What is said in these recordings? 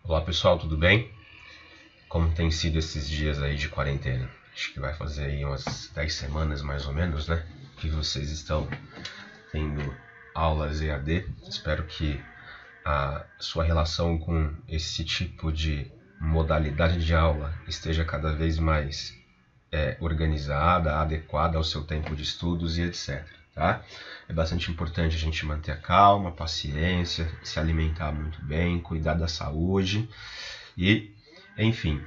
Olá pessoal, tudo bem? Como tem sido esses dias aí de quarentena? Acho que vai fazer aí umas 10 semanas mais ou menos, né? Que vocês estão tendo aulas EAD. Espero que a sua relação com esse tipo de modalidade de aula esteja cada vez mais organizada, adequada ao seu tempo de estudos e etc. Tá? É bastante importante a gente manter a calma, a paciência, se alimentar muito bem, cuidar da saúde e, enfim,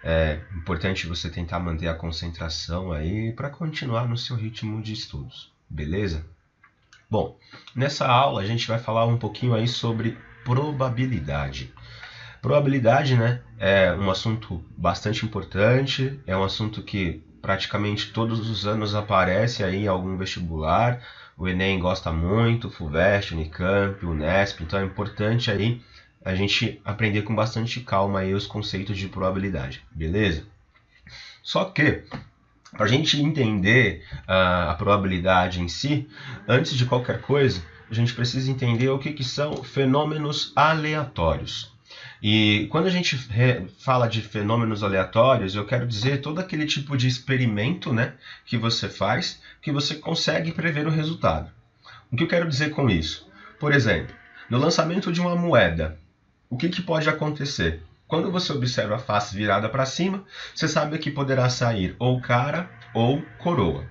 é importante você tentar manter a concentração aí para continuar no seu ritmo de estudos, beleza? Bom, nessa aula a gente vai falar um pouquinho aí sobre probabilidade. Probabilidade, né, é um assunto bastante importante, é um assunto que praticamente todos os anos aparece aí em algum vestibular. O Enem gosta muito, o FUVEST, o Unicamp, o Unesp, então é importante aí a gente aprender com bastante calma aí os conceitos de probabilidade, beleza? Só que, para a gente entender a probabilidade em si, antes de qualquer coisa, a gente precisa entender o que são fenômenos aleatórios. E quando a gente fala de fenômenos aleatórios, eu quero dizer todo aquele tipo de experimento, né, que você faz, que você consegue prever o resultado. O que eu quero dizer com isso? Por exemplo, no lançamento de uma moeda, o que pode acontecer? Quando você observa a face virada para cima, você sabe que poderá sair ou cara ou coroa.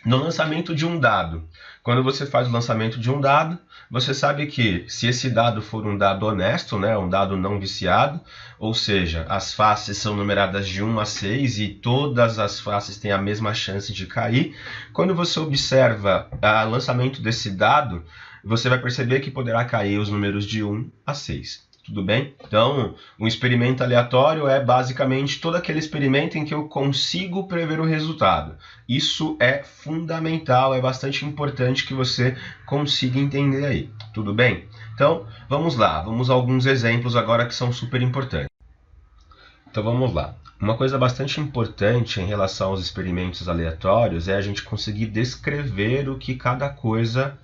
No lançamento de um dado, quando você faz o lançamento de um dado, você sabe que se esse dado for um dado honesto, né, um dado não viciado, ou seja, as faces são numeradas de 1 a 6 e todas as faces têm a mesma chance de cair, quando você observa o lançamento desse dado, você vai perceber que poderá cair os números de 1 a 6. Tudo bem? Então, um experimento aleatório é basicamente todo aquele experimento em que eu consigo prever o resultado. Isso é fundamental, é bastante importante que você consiga entender aí. Tudo bem? Então, vamos lá. Vamos a alguns exemplos agora que são super importantes. Então, vamos lá. Uma coisa bastante importante em relação aos experimentos aleatórios é a gente conseguir descrever o que cada coisa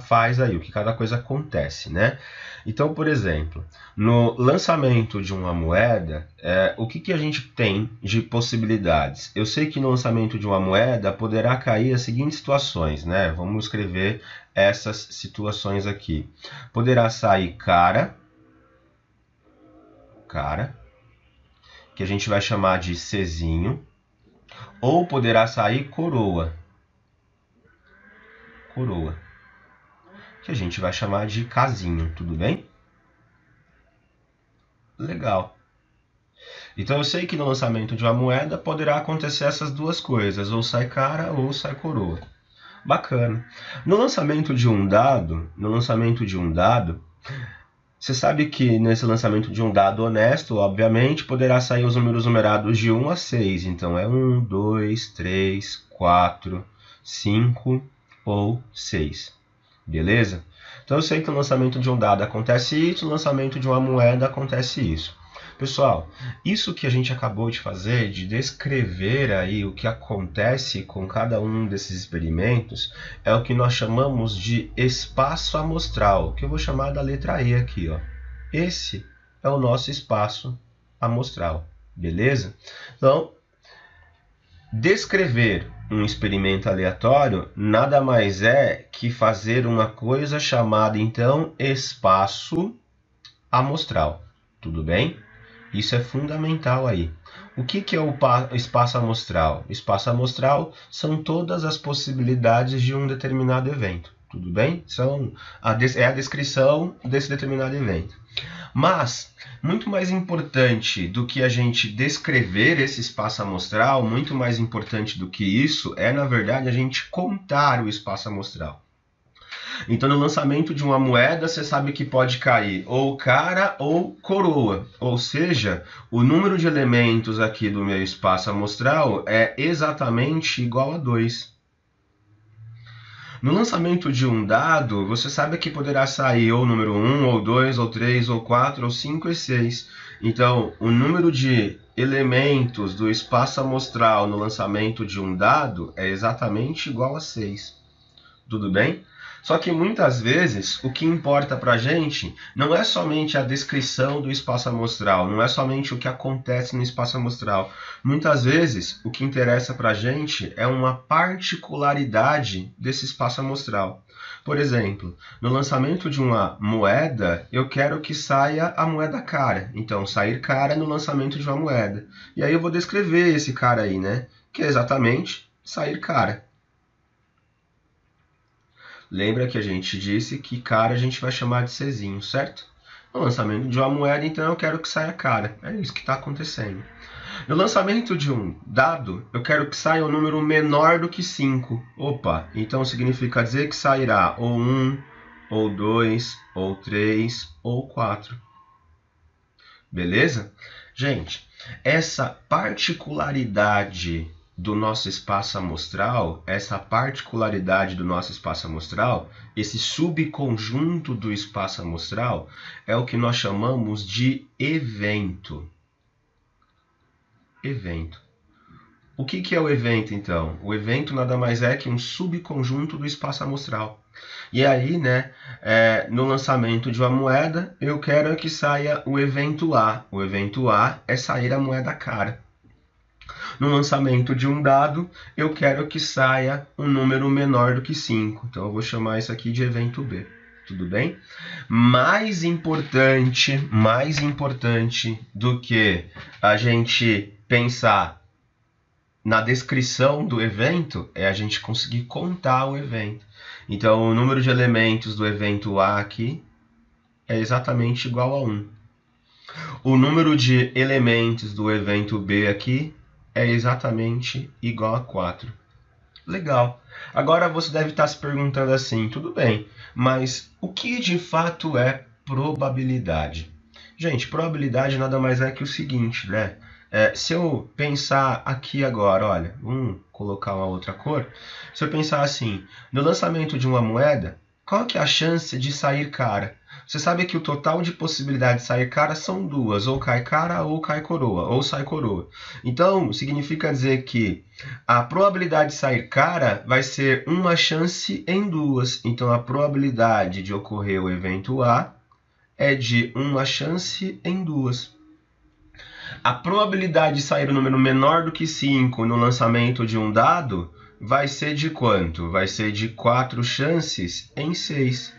faz aí, o que cada coisa acontece, né? Então, por exemplo, no lançamento de uma moeda, o que a gente tem de possibilidades? Eu sei que no lançamento de uma moeda poderá cair as seguintes situações, né? Vamos escrever essas situações aqui. Poderá sair cara, que a gente vai chamar de Czinho, ou poderá sair coroa, que a gente vai chamar de Kzinho, tudo bem? Legal. Então eu sei que no lançamento de uma moeda poderá acontecer essas duas coisas, ou sai cara ou sai coroa. Bacana. No lançamento de um dado, você sabe que nesse lançamento de um dado honesto, obviamente, poderá sair os números numerados de 1 a 6. Então é 1, 2, 3, 4, 5 ou 6. Beleza? Então eu sei que no lançamento de um dado acontece isso, no lançamento de uma moeda acontece isso. Pessoal, isso que a gente acabou de fazer, de descrever aí o que acontece com cada um desses experimentos, é o que nós chamamos de espaço amostral, que eu vou chamar da letra E aqui, ó. Esse é o nosso espaço amostral, beleza? Então, descrever um experimento aleatório nada mais é que fazer uma coisa chamada, então, espaço amostral, tudo bem? Isso é fundamental aí. O que é o espaço amostral? Espaço amostral são todas as possibilidades de um determinado evento. Tudo bem? É a descrição desse determinado evento. Mas, muito mais importante do que a gente descrever esse espaço amostral, muito mais importante do que isso, é, na verdade, a gente contar o espaço amostral. Então, no lançamento de uma moeda, você sabe que pode cair ou cara ou coroa. Ou seja, o número de elementos aqui do meu espaço amostral é exatamente igual a 2. No lançamento de um dado, você sabe que poderá sair ou o número 1, ou 2, ou 3, ou 4, ou 5 e 6. Então, o número de elementos do espaço amostral no lançamento de um dado é exatamente igual a 6. Tudo bem? Só que muitas vezes o que importa para a gente não é somente a descrição do espaço amostral, não é somente o que acontece no espaço amostral. Muitas vezes o que interessa para a gente é uma particularidade desse espaço amostral. Por exemplo, no lançamento de uma moeda, eu quero que saia a moeda cara. Então, sair cara no lançamento de uma moeda. E aí eu vou descrever esse cara aí, né? Que é exatamente sair cara. Lembra que a gente disse que cara a gente vai chamar de Czinho, certo? No lançamento de uma moeda, então eu quero que saia cara. É isso que está acontecendo. No lançamento de um dado, eu quero que saia um número menor do que 5. Opa, então significa dizer que sairá ou 1, ou 2, ou 3, ou 4. Beleza? Gente, essa particularidade do nosso espaço amostral, esse subconjunto do espaço amostral, é o que nós chamamos de evento. Evento. O que é o evento, então? O evento nada mais é que um subconjunto do espaço amostral. E aí, né, no lançamento de uma moeda, eu quero que saia o evento A. O evento A é sair a moeda cara. No lançamento de um dado, eu quero que saia um número menor do que 5. Então, eu vou chamar isso aqui de evento B. Tudo bem? Mais importante do que a gente pensar na descrição do evento é a gente conseguir contar o evento. Então, o número de elementos do evento A aqui é exatamente igual a 1. O número de elementos do evento B aqui é exatamente igual a 4. Legal. Agora você deve estar se perguntando assim, tudo bem, mas o que de fato é probabilidade? Gente, probabilidade nada mais é que o seguinte, né? Se eu pensar aqui agora, olha, vamos colocar uma outra cor. Se eu pensar assim, no lançamento de uma moeda, qual que é a chance de sair cara? Você sabe que o total de possibilidade de sair cara são duas, ou cai cara ou cai coroa, ou sai coroa. Então, significa dizer que a probabilidade de sair cara vai ser uma chance em duas. Então, a probabilidade de ocorrer o evento A é de uma chance em duas. A probabilidade de sair um número menor do que 5 no lançamento de um dado vai ser de quanto? Vai ser de 4 chances em 6.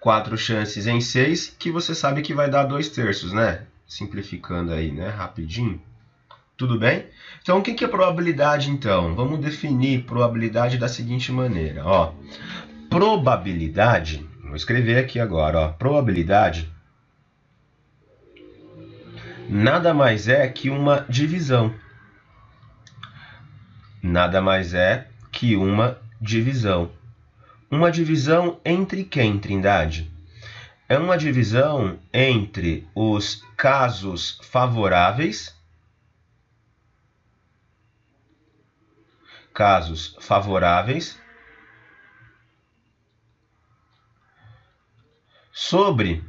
4 chances em 6, que você sabe que vai dar 2/3, né? Simplificando aí, né? Rapidinho. Tudo bem? Então, o que é probabilidade, então? Vamos definir probabilidade da seguinte maneira. Ó, probabilidade, vou escrever aqui agora, ó, probabilidade nada mais é que uma divisão. Nada mais é que uma divisão. Uma divisão entre quem, Trindade? É uma divisão entre os casos favoráveis, sobre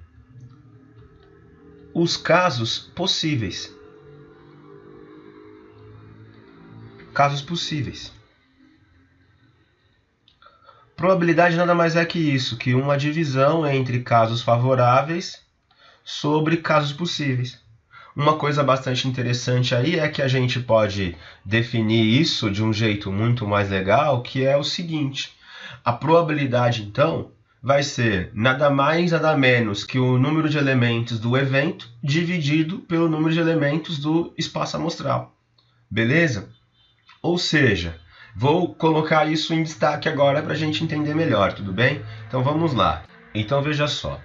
os casos possíveis. Casos possíveis. Probabilidade nada mais é que isso, que uma divisão entre casos favoráveis sobre casos possíveis. Uma coisa bastante interessante aí é que a gente pode definir isso de um jeito muito mais legal, que é o seguinte. A probabilidade, então, vai ser nada mais, nada menos que o número de elementos do evento dividido pelo número de elementos do espaço amostral. Beleza? Ou seja, vou colocar isso em destaque agora para a gente entender melhor, tudo bem? Então vamos lá. Então veja só.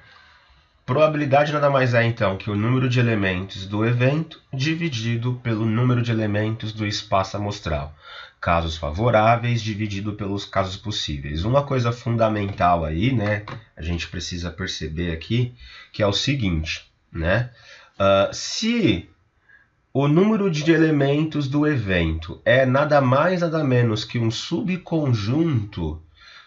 Probabilidade nada mais é então que o número de elementos do evento dividido pelo número de elementos do espaço amostral. Casos favoráveis dividido pelos casos possíveis. Uma coisa fundamental aí, né? A gente precisa perceber aqui, que é o seguinte, né? Se o número de elementos do evento é nada mais, nada menos que um subconjunto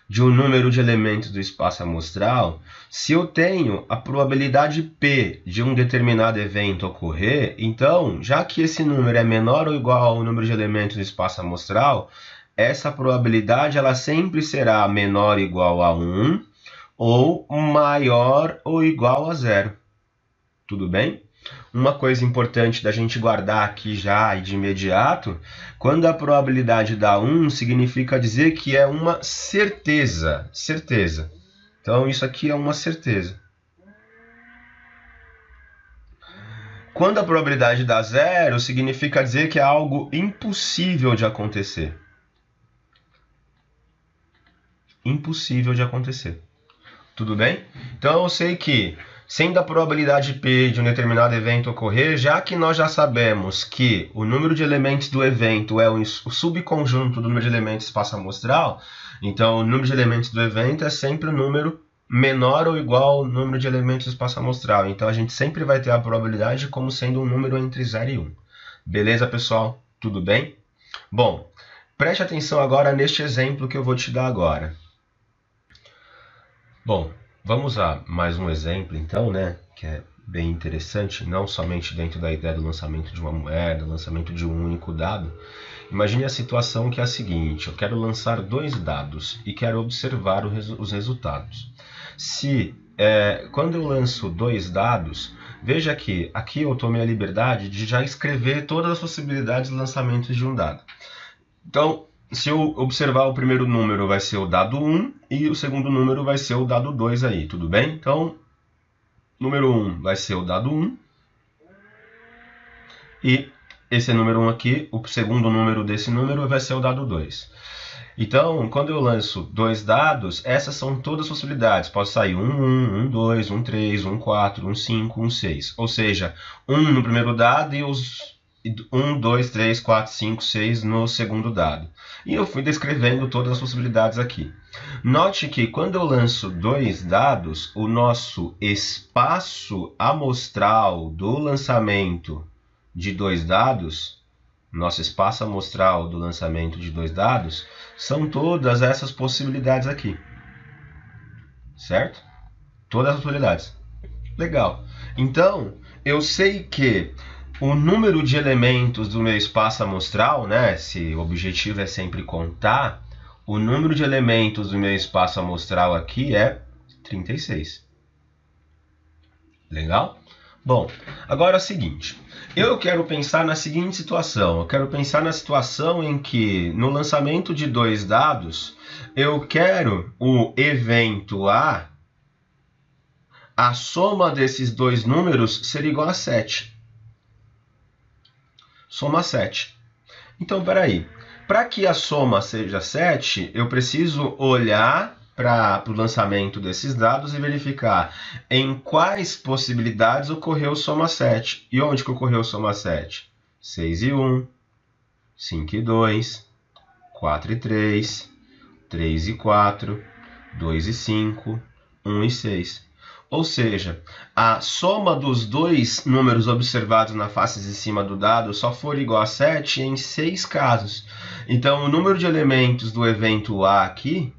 de um número de elementos do espaço amostral, se eu tenho a probabilidade P de um determinado evento ocorrer, então, já que esse número é menor ou igual ao número de elementos do espaço amostral, essa probabilidade ela sempre será menor ou igual a 1 ou maior ou igual a 0. Tudo bem? Uma coisa importante da gente guardar aqui já e de imediato, quando a probabilidade dá 1, significa dizer que é uma certeza. Certeza. Então, isso aqui é uma certeza. Quando a probabilidade dá 0, significa dizer que é algo impossível de acontecer. Impossível de acontecer. Tudo bem? Então, eu sei que, sendo a probabilidade P de um determinado evento ocorrer, já que nós já sabemos que o número de elementos do evento é o subconjunto do número de elementos espaço-amostral, então o número de elementos do evento é sempre o número menor ou igual ao número de elementos do espaço-amostral. Então, a gente sempre vai ter a probabilidade como sendo um número entre 0 e 1. Beleza, pessoal? Tudo bem? Bom, preste atenção agora neste exemplo que eu vou te dar agora. Bom, vamos a mais um exemplo, então, né, que é bem interessante, não somente dentro da ideia do lançamento de uma moeda, lançamento de um único dado. Imagine a situação que é a seguinte: eu quero lançar 2 dados e quero observar os resultados. Quando eu lanço 2 dados, veja que aqui eu tomei a liberdade de já escrever todas as possibilidades de lançamento de um dado. Então, se eu observar o primeiro número vai ser o dado 1 e o segundo número vai ser o dado 2 aí, tudo bem? Então, número 1 vai ser o dado 1 e esse número 1 aqui, o segundo número desse número vai ser o dado 2. Então, quando eu lanço 2 dados, essas são todas as possibilidades. Pode sair 1, 1, 2, 1, 3, 1, 4, 1, 5, 1, 6. Ou seja, 1 no primeiro dado e os 1, 2, 3, 4, 5, 6 no segundo dado. E eu fui descrevendo todas as possibilidades aqui. Note que quando eu lanço 2 dados, o nosso espaço amostral do lançamento de 2 dados, são todas essas possibilidades aqui. Certo? Todas as possibilidades. Legal. Então, eu sei que o número de elementos do meu espaço amostral, né, se o objetivo é sempre contar, o número de elementos do meu espaço amostral aqui é 36. Legal? Bom, agora é o seguinte, eu quero pensar na seguinte situação, eu quero pensar na situação em que no lançamento de 2 dados, eu quero o evento A soma desses 2 números ser igual a 7. Soma 7. Então, peraí, para que a soma seja 7, eu preciso olhar para o lançamento desses dados e verificar em quais possibilidades ocorreu soma 7. E onde que ocorreu soma 7? 6 e 1, 5 e 2, 4 e 3, 3 e 4, 2 e 5, 1 e 6. Ou seja, a soma dos 2 números observados na face de cima do dado só for igual a 7 em 6 casos. Então, o número de elementos do evento A aqui,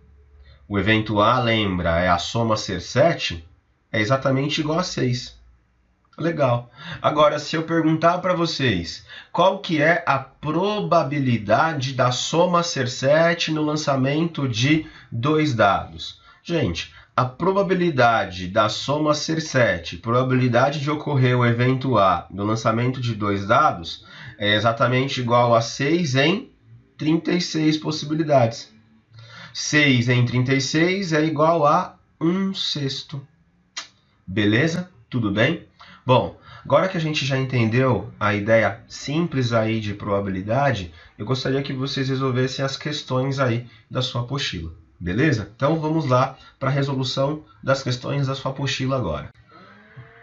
o evento A, lembra, é a soma ser 7, é exatamente igual a 6. Legal. Agora, se eu perguntar para vocês qual que é a probabilidade da soma ser 7 no lançamento de 2 dados? Gente, a probabilidade da soma ser 7, probabilidade de ocorrer o evento A no lançamento de 2 dados, é exatamente igual a 6 em 36 possibilidades. 6 em 36 é igual a 1/6. Beleza? Tudo bem? Bom, agora que a gente já entendeu a ideia simples aí de probabilidade, eu gostaria que vocês resolvessem as questões aí da sua apostila. Beleza? Então vamos lá para a resolução das questões da sua apostila agora.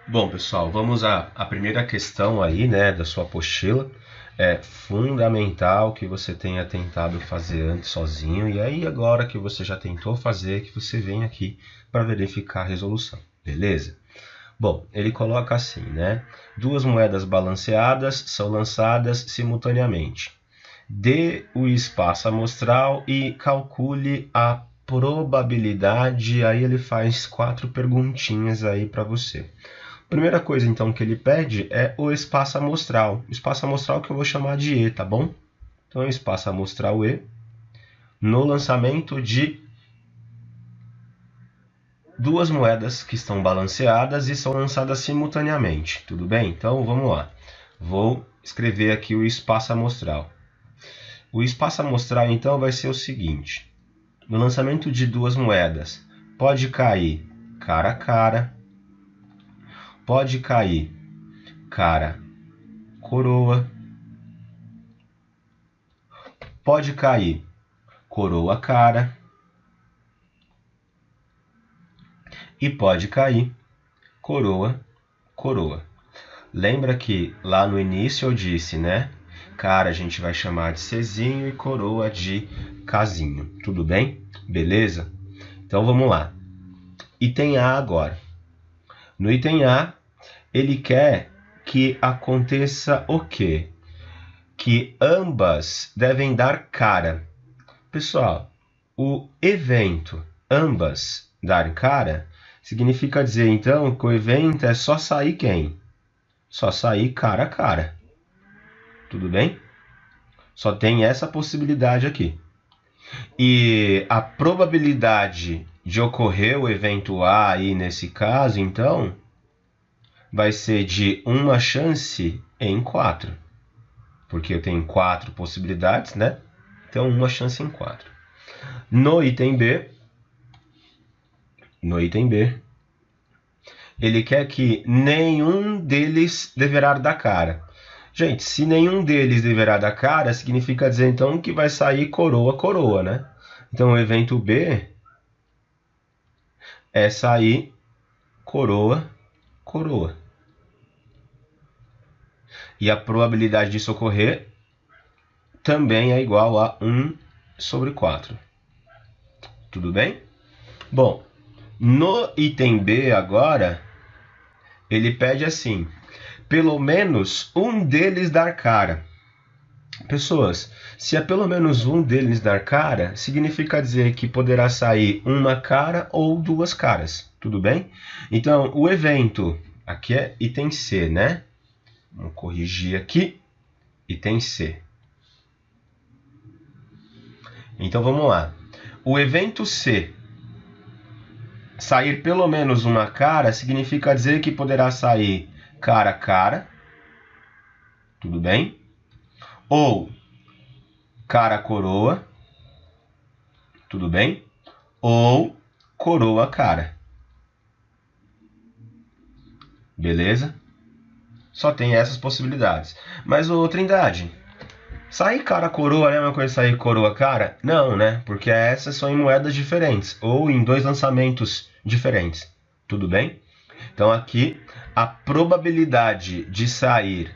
Bom, pessoal, vamos à primeira questão aí, né, da sua apostila. É fundamental que você tenha tentado fazer antes sozinho, e aí agora que você já tentou fazer, que você vem aqui para verificar a resolução, beleza? Bom, ele coloca assim, né? 2 moedas balanceadas são lançadas simultaneamente. Dê o espaço amostral e calcule a probabilidade. Aí ele faz 4 perguntinhas aí para você. Primeira coisa, então, que ele pede é o espaço amostral. O espaço amostral que eu vou chamar de E, tá bom? Então, é o espaço amostral E. no lançamento de duas moedas que estão balanceadas e são lançadas simultaneamente, tudo bem? Então vamos lá. Vou escrever aqui o espaço amostral. O espaço amostral então vai ser o seguinte: no lançamento de duas moedas, pode cair cara a cara, pode cair cara coroa, pode cair coroa cara e pode cair coroa coroa. Lembra que lá no início eu disse, né? Cara a gente vai chamar de Czinho e coroa de Kzinho. Tudo bem? Beleza? Então vamos lá. Item A agora. No item A, ele quer que aconteça o quê? Que ambas devem dar cara. Pessoal, o evento ambas dar cara significa dizer então que o evento é só sair quem? Só sair cara a cara. Tudo bem? Só tem essa possibilidade aqui. E a probabilidade de ocorrer o evento A aí nesse caso, então, vai ser de uma chance em 4. Porque eu tenho 4 possibilidades, né? Então, uma chance em 4. No item B, ele quer que nenhum deles deverá dar cara. Gente, se nenhum deles deverá dar cara, significa dizer então que vai sair coroa, coroa, né? Então o evento B é sair coroa, coroa. E a probabilidade disso ocorrer também é igual a 1 sobre 4. Tudo bem? Bom, no item B agora, ele pede assim: pelo menos um deles dar cara. Pessoas, se é pelo menos um deles dar cara, significa dizer que poderá sair uma cara ou duas caras. Tudo bem? Então, o evento, aqui é item C, né? Vamos corrigir aqui. Item C. Então, vamos lá. O evento C, sair pelo menos uma cara, significa dizer que poderá sair cara a cara. Tudo bem? Ou cara coroa. Tudo bem? Ou coroa cara. Beleza? Só tem essas possibilidades. Mas, ô Trindade, sair cara coroa é a mesma coisa que sair coroa cara? Não, né? Porque essas são em moedas diferentes. Ou em dois lançamentos diferentes. Tudo bem? Então aqui, a probabilidade de sair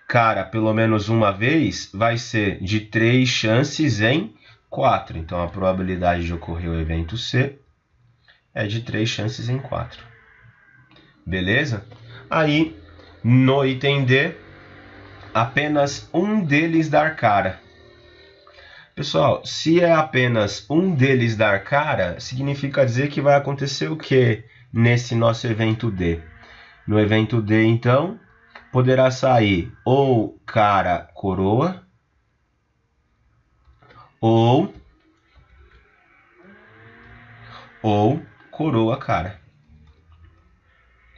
cara pelo menos uma vez vai ser de 3 chances em 4. Então a probabilidade de ocorrer o evento C é de 3 chances em 4. Beleza? Aí, no item D, apenas um deles dar cara. Pessoal, se é apenas um deles dar cara, significa dizer que vai acontecer o que nesse nosso evento D? No evento D, então, poderá sair ou cara coroa ou coroa cara.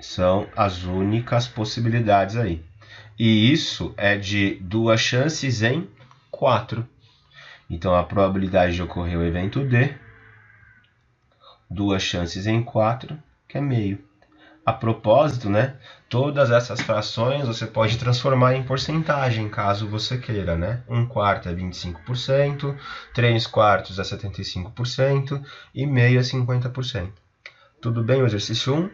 São as únicas possibilidades aí. E isso é de 2 chances em 4. Então a probabilidade de ocorrer o evento D, 2 chances em 4, que é meio. A propósito, né, todas essas frações você pode transformar em porcentagem, caso você queira, né? 1/4 é 25%, 3/4 é 75% e meio é 50%. Tudo bem o exercício 1?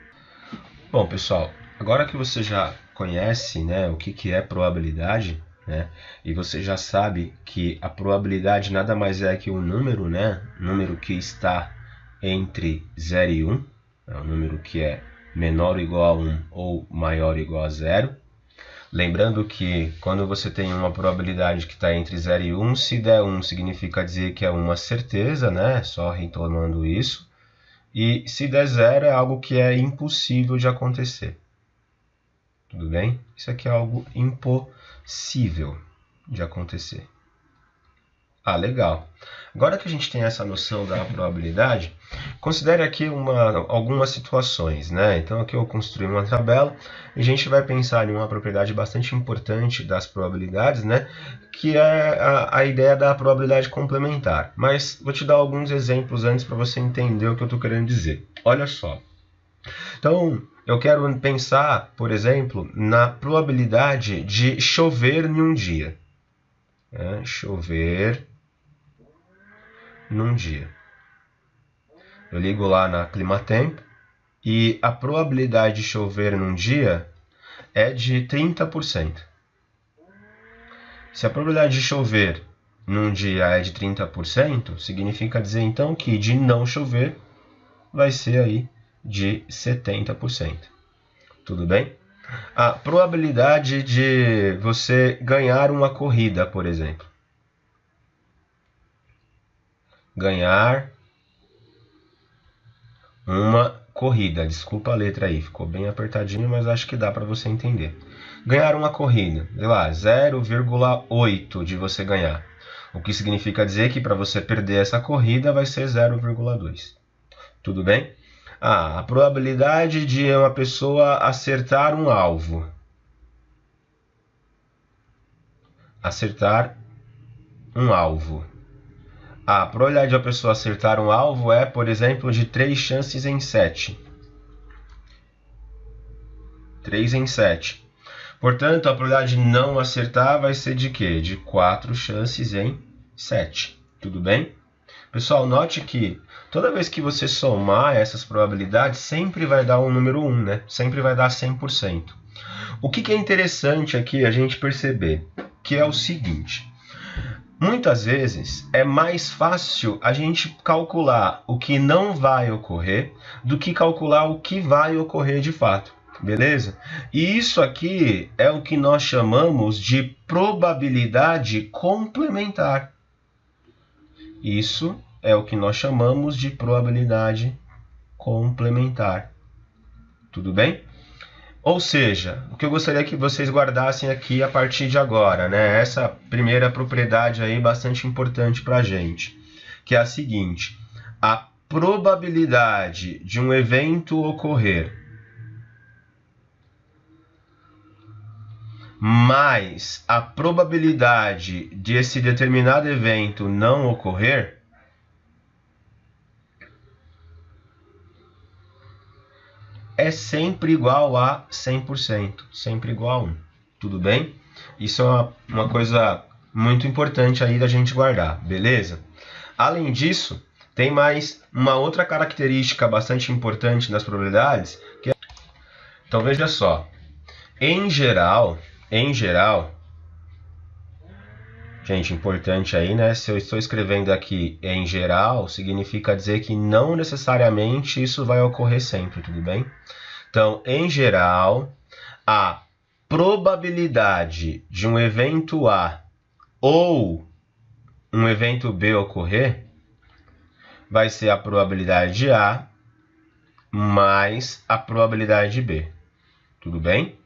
Bom, pessoal, agora que você já conhece, né, o que é probabilidade, né, e você já sabe que a probabilidade nada mais é que um número, né, número que está entre 0 e 1, é um número que é menor ou igual a 1 ou maior ou igual a 0. Lembrando que quando você tem uma probabilidade que está entre 0 e 1, se der 1 significa dizer que é uma certeza, né? Só retomando isso. E se der 0 é algo que é impossível de acontecer. Tudo bem? Isso aqui é algo impossível de acontecer. Ah, legal. Agora que a gente tem essa noção da probabilidade, considere aqui algumas situações, né? Então aqui eu construí uma tabela e a gente vai pensar em uma propriedade bastante importante das probabilidades, né? Que é a ideia da probabilidade complementar. Mas vou te dar alguns exemplos antes para você entender o que eu estou querendo dizer. Olha só. Então, eu quero pensar, por exemplo, na probabilidade de chover em um dia. Chover num dia. Eu ligo lá na Climatempo e a probabilidade de chover num dia é de 30%. Se a probabilidade de chover num dia é de 30%, significa dizer então que de não chover vai ser aí de 70%. Tudo bem? A probabilidade de você ganhar uma corrida, por exemplo. Ganhar uma corrida. Desculpa a letra aí, ficou bem apertadinho, mas acho que dá para você entender. Ganhar uma corrida, sei lá, 0,8 de você ganhar. O que significa dizer que para você perder essa corrida vai ser 0,2. Tudo bem? A probabilidade de uma pessoa acertar um alvo. Acertar um alvo. A probabilidade de uma pessoa acertar um alvo é, por exemplo, de 3 chances em 7. 3 em 7. Portanto, a probabilidade de não acertar vai ser de quê? De 4 chances em 7. Tudo bem? Pessoal, note que toda vez que você somar essas probabilidades, sempre vai dar um número 1, né? Sempre vai dar 100%. O que é interessante aqui a gente perceber? Que é o seguinte. Muitas vezes é mais fácil a gente calcular o que não vai ocorrer do que calcular o que vai ocorrer de fato, beleza? E isso aqui é o que nós chamamos de probabilidade complementar. Isso é o que nós chamamos de probabilidade complementar. Tudo bem? Ou seja, o que eu gostaria que vocês guardassem aqui a partir de agora, né? Essa primeira propriedade aí bastante importante para a gente, que é a seguinte: a probabilidade de um evento ocorrer mais a probabilidade de esse determinado evento não ocorrer é sempre igual a 100%, sempre igual a 1. Tudo bem? Isso é uma coisa muito importante aí da gente guardar, beleza? Além disso, tem mais uma outra característica bastante importante das probabilidades, que é... Então veja só, em geral, gente, importante aí, né? Se eu estou escrevendo aqui em geral, significa dizer que não necessariamente isso vai ocorrer sempre, tudo bem? Então, em geral, a probabilidade de um evento A ou um evento B ocorrer vai ser a probabilidade de A mais a probabilidade de B. Tudo bem?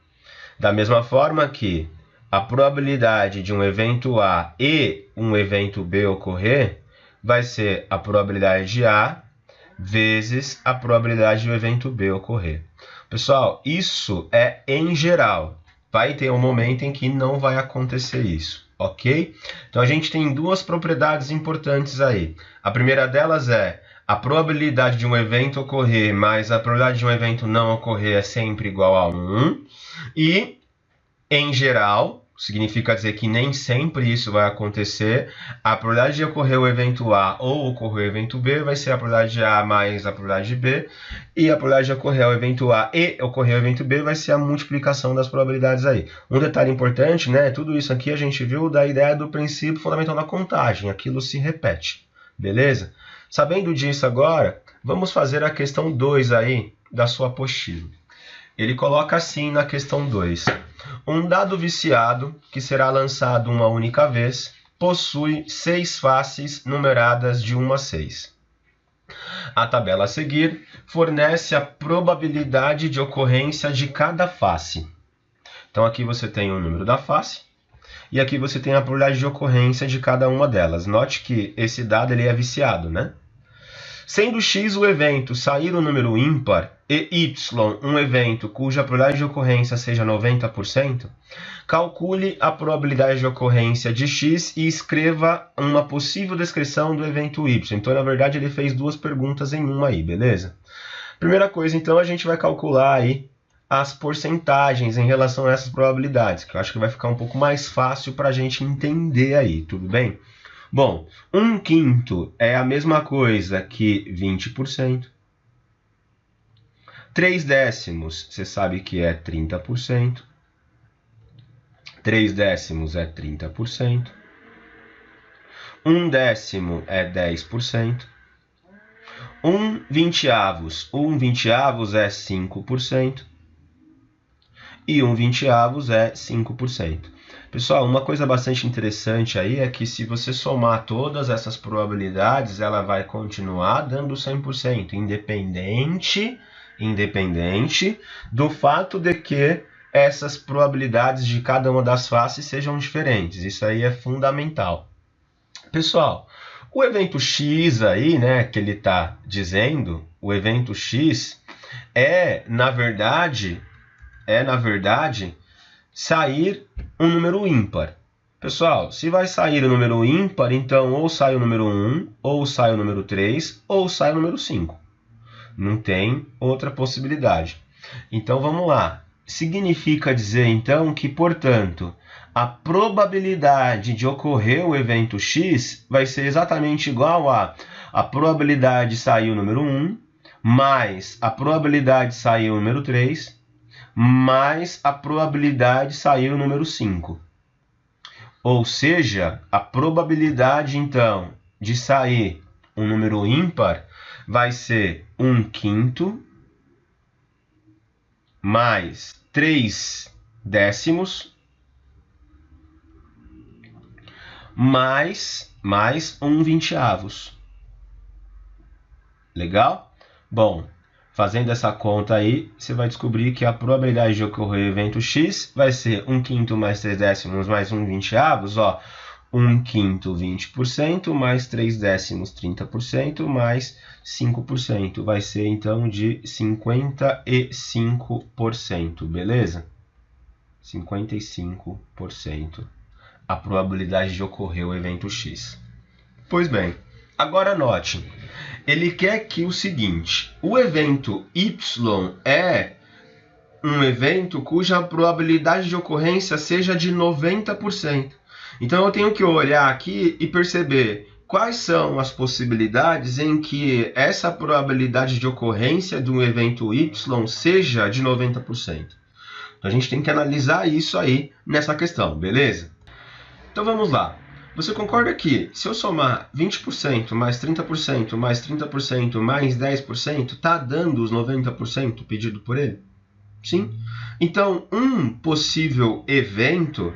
Da mesma forma que a probabilidade de um evento A e um evento B ocorrer vai ser a probabilidade de A vezes a probabilidade do evento B ocorrer. Pessoal, isso é em geral. Vai ter um momento em que não vai acontecer isso, ok? Então a gente tem duas propriedades importantes aí. A primeira delas é a probabilidade de um evento ocorrer mais a probabilidade de um evento não ocorrer é sempre igual a 1. E, em geral, significa dizer que nem sempre isso vai acontecer. A probabilidade de ocorrer o evento A ou ocorrer o evento B vai ser a probabilidade de A mais a probabilidade de B. E a probabilidade de ocorrer o evento A e ocorrer o evento B vai ser a multiplicação das probabilidades aí. Um detalhe importante, né? Tudo isso aqui a gente viu da ideia do princípio fundamental da contagem. Aquilo se repete, beleza? Sabendo disso agora, vamos fazer a questão 2 aí da sua apostila. Ele coloca assim na questão 2. Um dado viciado, que será lançado uma única vez, possui 6 faces numeradas de 1 a 6. A tabela a seguir fornece a probabilidade de ocorrência de cada face. Então aqui você tem o número da face e aqui você tem a probabilidade de ocorrência de cada uma delas. Note que esse dado ele é viciado, né? Sendo x o evento sair o número ímpar e y um evento cuja probabilidade de ocorrência seja 90%, calcule a probabilidade de ocorrência de x e escreva uma possível descrição do evento y. Então, na verdade, ele fez duas perguntas em uma aí, beleza? Primeira coisa, então, a gente vai calcular aí as porcentagens em relação a essas probabilidades, que eu acho que vai ficar um pouco mais fácil para a gente entender aí, tudo bem? Bom, 1/5 é a mesma coisa que 20%. 3/10, você sabe que é 30%. 3/10 é 30%. 1/10 é 10%. 1/20 é 5%. E 1/20 é 5%. Pessoal, uma coisa bastante interessante aí é que se você somar todas essas probabilidades, ela vai continuar dando 100%, independente do fato de que essas probabilidades de cada uma das faces sejam diferentes. Isso aí é fundamental. Pessoal, o evento x aí, né, que ele está dizendo, o evento x é, na verdade, sair um número ímpar. Pessoal, se vai sair o número ímpar, então ou sai o número 1, ou sai o número 3, ou sai o número 5. Não tem outra possibilidade. Então, vamos lá. Significa dizer, então, que, portanto, a probabilidade de ocorrer o evento x vai ser exatamente igual a probabilidade de sair o número 1, mais a probabilidade de sair o número 3, mais a probabilidade de sair o número 5. Ou seja, a probabilidade, então, de sair um número ímpar vai ser 1/5 mais 3/10 mais 1/20. Legal? Bom, fazendo essa conta aí, você vai descobrir que a probabilidade de ocorrer o evento x vai ser 1/5 mais 3/10 mais 1/20, ó. 1/5, 20%, mais 3/10, 30%, mais 5%. Vai ser, então, de 55%, beleza? 55% a probabilidade de ocorrer o evento x. Pois bem, agora note, ele quer que o seguinte, o evento y é um evento cuja probabilidade de ocorrência seja de 90%. Então, eu tenho que olhar aqui e perceber quais são as possibilidades em que essa probabilidade de ocorrência de um evento y seja de 90%. Então, a gente tem que analisar isso aí nessa questão, beleza? Então, vamos lá. Você concorda que se eu somar 20% mais 30% mais 30% mais 10%, está dando os 90% pedido por ele? Sim. Então, um possível evento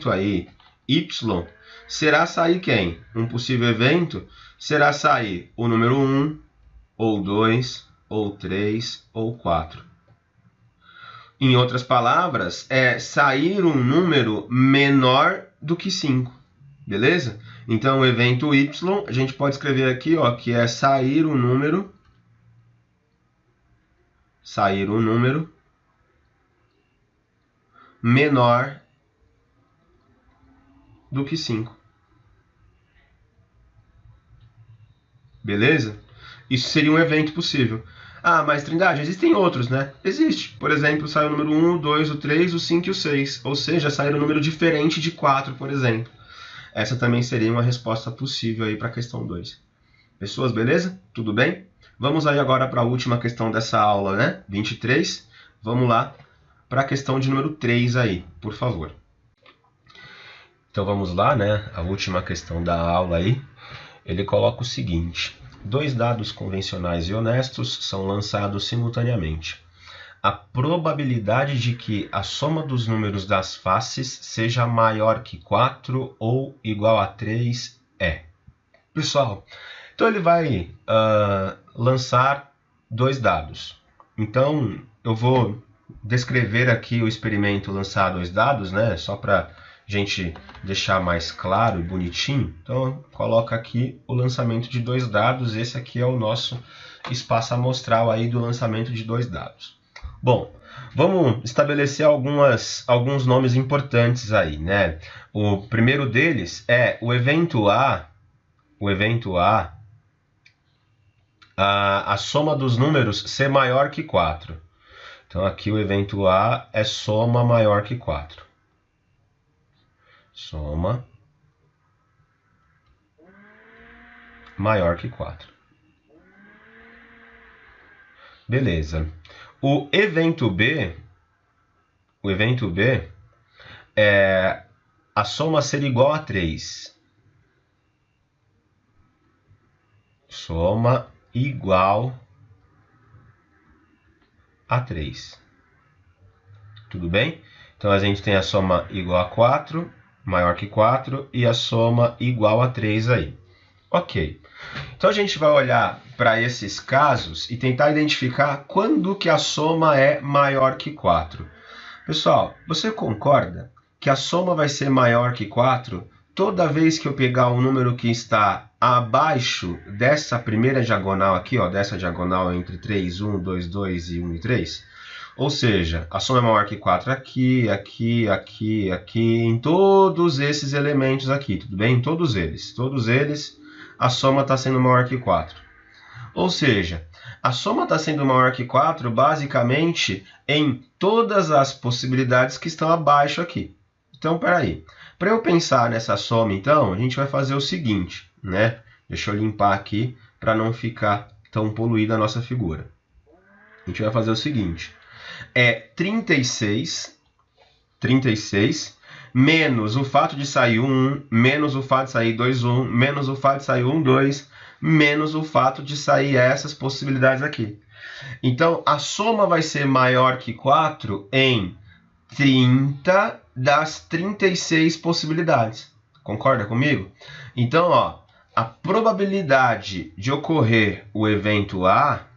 aí, y, será sair quem? Um possível evento será sair o número 1, ou 2, ou 3, ou 4. Em outras palavras, é sair um número menor do que 5, beleza? Então, o evento y, a gente pode escrever aqui, ó, que é sair um número menor do que 5. Beleza? Isso seria um evento possível. Ah, mas Trindade, existem outros, né? Existe. Por exemplo, sai o número 1, o 2, o 3, o 5 e o 6. Ou seja, sair um número diferente de 4, por exemplo. Essa também seria uma resposta possível aí para a questão 2. Pessoas, beleza? Tudo bem? Vamos aí agora para a última questão dessa aula, né? 23. Vamos lá para a questão de número 3 aí, por favor. Então vamos lá, né? A última questão da aula aí. Ele coloca o seguinte: dois dados convencionais e honestos são lançados simultaneamente. A probabilidade de que a soma dos números das faces seja maior que 4 ou igual a 3 é. Pessoal, então ele vai lançar dois dados. Então eu vou descrever aqui o experimento lançar dois dados, né? Só para gente deixar mais claro e bonitinho. Então, coloca aqui o lançamento de dois dados. Esse aqui é o nosso espaço amostral aí do lançamento de dois dados. Bom, vamos estabelecer alguns nomes importantes aí, né? O primeiro deles é o evento A. A soma dos números ser maior que 4. Então, aqui o evento A é soma maior que 4. Soma maior que 4. Beleza. O evento B é a soma ser igual a 3. Soma igual a 3. Tudo bem? Então, a gente tem a soma igual a 4, maior que 4, e a soma igual a 3 aí. Ok. Então, a gente vai olhar para esses casos e tentar identificar quando que a soma é maior que 4. Pessoal, você concorda que a soma vai ser maior que 4 toda vez que eu pegar um número que está abaixo dessa primeira diagonal aqui, ó, dessa diagonal entre 3, 1, 2, 2 e 1 e 3? Ou seja, a soma é maior que 4 aqui, aqui, aqui, aqui, em todos esses elementos aqui, tudo bem? Em todos eles, a soma está sendo maior que 4. Ou seja, a soma está sendo maior que 4 basicamente em todas as possibilidades que estão abaixo aqui. Então, peraí. Para eu pensar nessa soma, então, a gente vai fazer o seguinte, né? Deixa eu limpar aqui para não ficar tão poluída a nossa figura. A gente vai fazer o seguinte. É 36 menos o fato de sair 1, menos o fato de sair 2, 1, menos o fato de sair 1, 2, menos o fato de sair essas possibilidades aqui. Então, a soma vai ser maior que 4 em 30 das 36 possibilidades. Concorda comigo? Então, ó, a probabilidade de ocorrer o evento A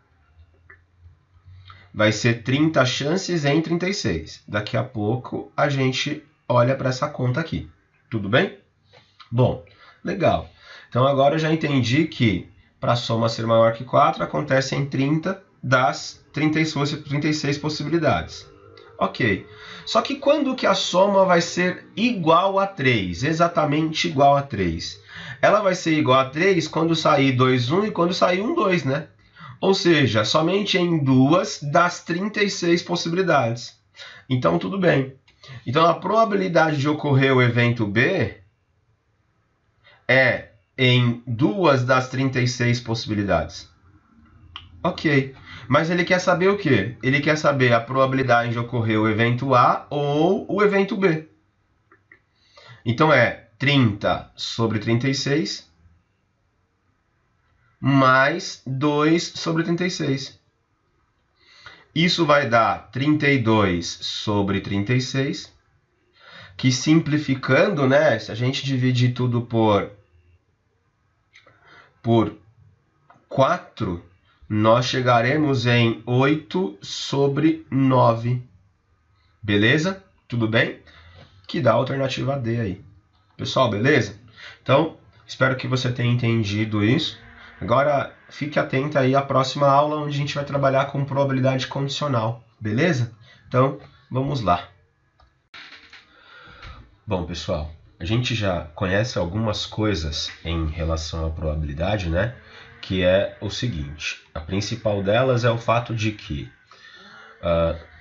vai ser 30 chances em 36. Daqui a pouco a gente olha para essa conta aqui. Tudo bem? Bom, legal. Então agora eu já entendi que para a soma ser maior que 4 acontece em 30 das 36 possibilidades. Ok. Só que quando que a soma vai ser igual a 3? Exatamente igual a 3. Ela vai ser igual a 3 quando sair 2, 1 e quando sair 1, 2, né? Ou seja, somente em 2 das 36 possibilidades. Então, tudo bem. Então, a probabilidade de ocorrer o evento B é em 2 das 36 possibilidades. Ok. Mas ele quer saber o quê? Ele quer saber a probabilidade de ocorrer o evento A ou o evento B. Então, é 30 sobre 36 mais 2 sobre 36. Isso vai dar 32 sobre 36, que simplificando, né, se a gente dividir tudo por 4, nós chegaremos em 8 sobre 9. Beleza? Tudo bem? Que dá a alternativa D aí. Pessoal, beleza? Então, espero que você tenha entendido isso. Agora, fique atento aí à próxima aula, onde a gente vai trabalhar com probabilidade condicional, beleza? Então, vamos lá. Bom, pessoal, a gente já conhece algumas coisas em relação à probabilidade, né? Que é o seguinte, a principal delas é o fato de que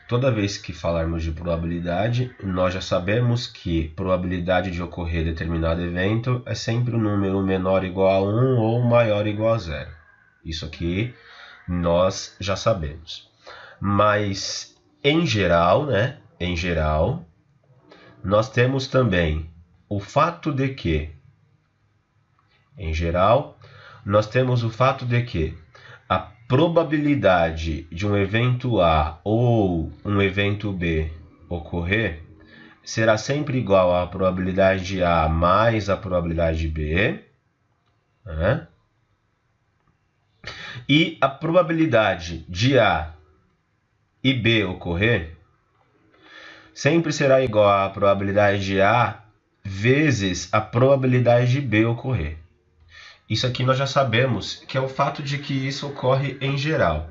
toda vez que falarmos de probabilidade, nós já sabemos que probabilidade de ocorrer determinado evento é sempre um número menor ou igual a 1 ou maior ou igual a 0. Isso aqui nós já sabemos. Mas, em geral, né? Em geral, nós temos também o fato de que, a probabilidade de um evento A ou um evento B ocorrer será sempre igual à probabilidade de A mais a probabilidade de B, né? E a probabilidade de A e B ocorrer sempre será igual à probabilidade de A vezes a probabilidade de B ocorrer. Isso aqui nós já sabemos, que é o fato de que isso ocorre em geral.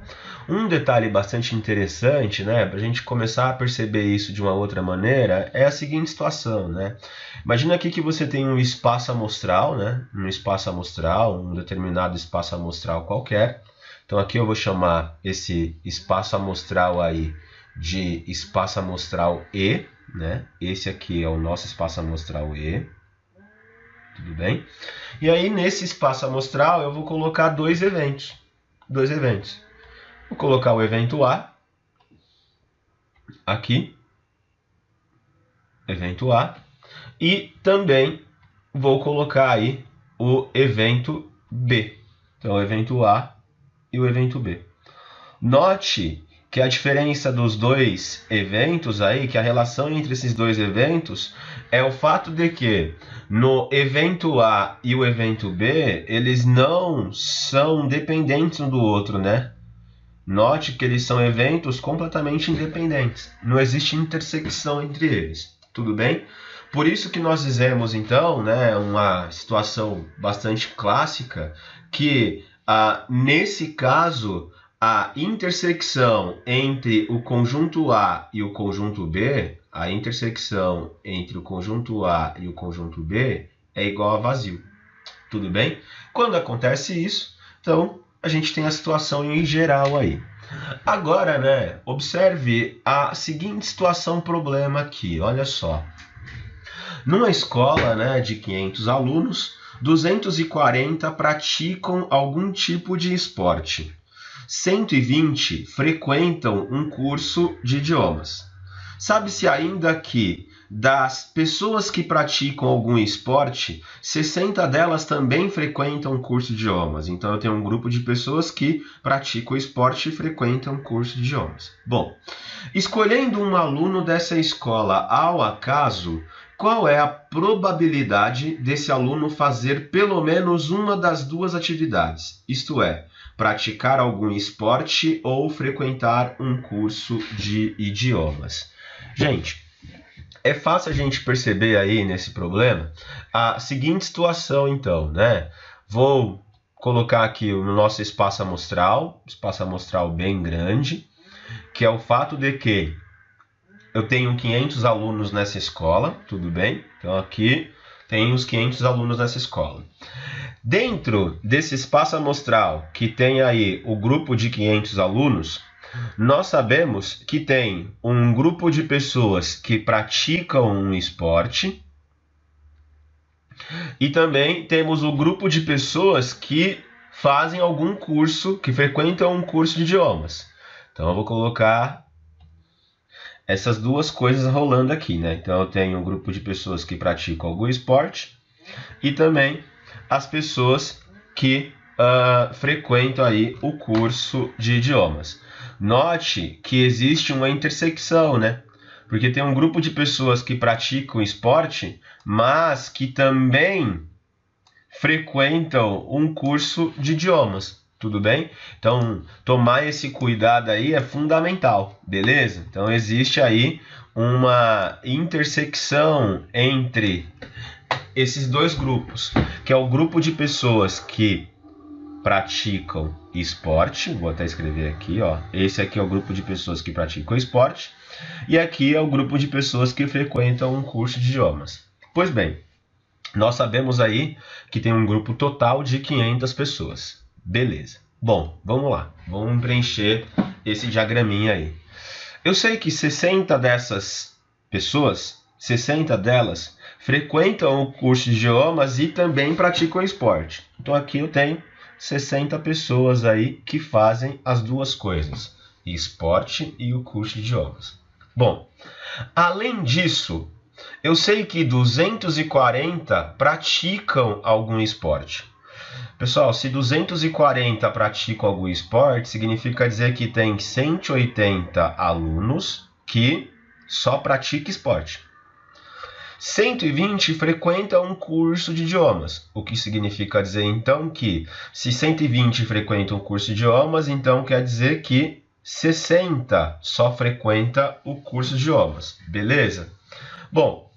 Um detalhe bastante interessante, né, para a gente começar a perceber isso de uma outra maneira, é a seguinte situação, né? Imagina aqui que você tem um espaço amostral, né? Um espaço amostral, um determinado espaço amostral qualquer. Então aqui eu vou chamar esse espaço amostral aí de espaço amostral E, né? Esse aqui é o nosso espaço amostral E. Tudo bem? E aí, nesse espaço amostral, eu vou colocar dois eventos. Vou colocar o evento A, aqui, evento A, e também vou colocar aí o evento B. Então, o evento A e o evento B. Note que a diferença dos dois eventos aí, que a relação entre esses dois eventos é o fato de que no evento A e o evento B, eles não são dependentes um do outro, né? Note que eles são eventos completamente independentes. Não existe intersecção entre eles. Tudo bem? Por isso que nós dizemos, então, né, uma situação bastante clássica, que nesse caso, a intersecção entre o conjunto A e o conjunto B, a intersecção entre o conjunto A e o conjunto B é igual a vazio. Tudo bem? Quando acontece isso, então a gente tem a situação em geral aí. Agora, né, observe a seguinte situação problema aqui, olha só. Numa escola, né, de 500 alunos, 240 praticam algum tipo de esporte. 120 frequentam um curso de idiomas. Sabe-se ainda que, das pessoas que praticam algum esporte, 60 delas também frequentam um curso de idiomas. Então, eu tenho um grupo de pessoas que praticam esporte e frequentam um curso de idiomas. Bom, escolhendo um aluno dessa escola ao acaso, qual é a probabilidade desse aluno fazer pelo menos uma das duas atividades? Isto é, praticar algum esporte ou frequentar um curso de idiomas. Gente, é fácil a gente perceber aí nesse problema a seguinte situação, então, né? Vou colocar aqui o nosso espaço amostral bem grande, que é o fato de que eu tenho 500 alunos nessa escola, tudo bem? Então aqui tem os 500 alunos nessa escola. Dentro desse espaço amostral que tem aí o grupo de 500 alunos, nós sabemos que tem um grupo de pessoas que praticam um esporte e também temos o grupo de pessoas que fazem algum curso, que frequentam um curso de idiomas. Então eu vou colocar essas duas coisas rolando aqui, né? Então eu tenho um grupo de pessoas que praticam algum esporte e também as pessoas que frequentam aí o curso de idiomas. Note que existe uma intersecção, né? Porque tem um grupo de pessoas que praticam esporte, mas que também frequentam um curso de idiomas. Tudo bem? Então, tomar esse cuidado aí é fundamental, beleza? Então, existe aí uma intersecção entre esses dois grupos, que é o grupo de pessoas que praticam esporte, vou até escrever aqui, ó. Esse aqui é o grupo de pessoas que praticam esporte, e aqui é o grupo de pessoas que frequentam um curso de idiomas. Pois bem, nós sabemos aí que tem um grupo total de 500 pessoas. Beleza. Bom, vamos lá. Vamos preencher esse diagraminha aí. Eu sei que 60 dessas pessoas, 60 delas, frequentam o curso de idiomas e também praticam esporte. Então aqui eu tenho 60 pessoas aí que fazem as duas coisas, esporte e o curso de idiomas. Bom, além disso, eu sei que 240 praticam algum esporte. Pessoal, se 240 praticam algum esporte, significa dizer que tem 180 alunos que só praticam esporte. 120 frequentam um curso de idiomas, o que significa dizer então que se 120 frequentam um curso de idiomas, então quer dizer que 60 só frequenta o curso de idiomas, beleza? Bom,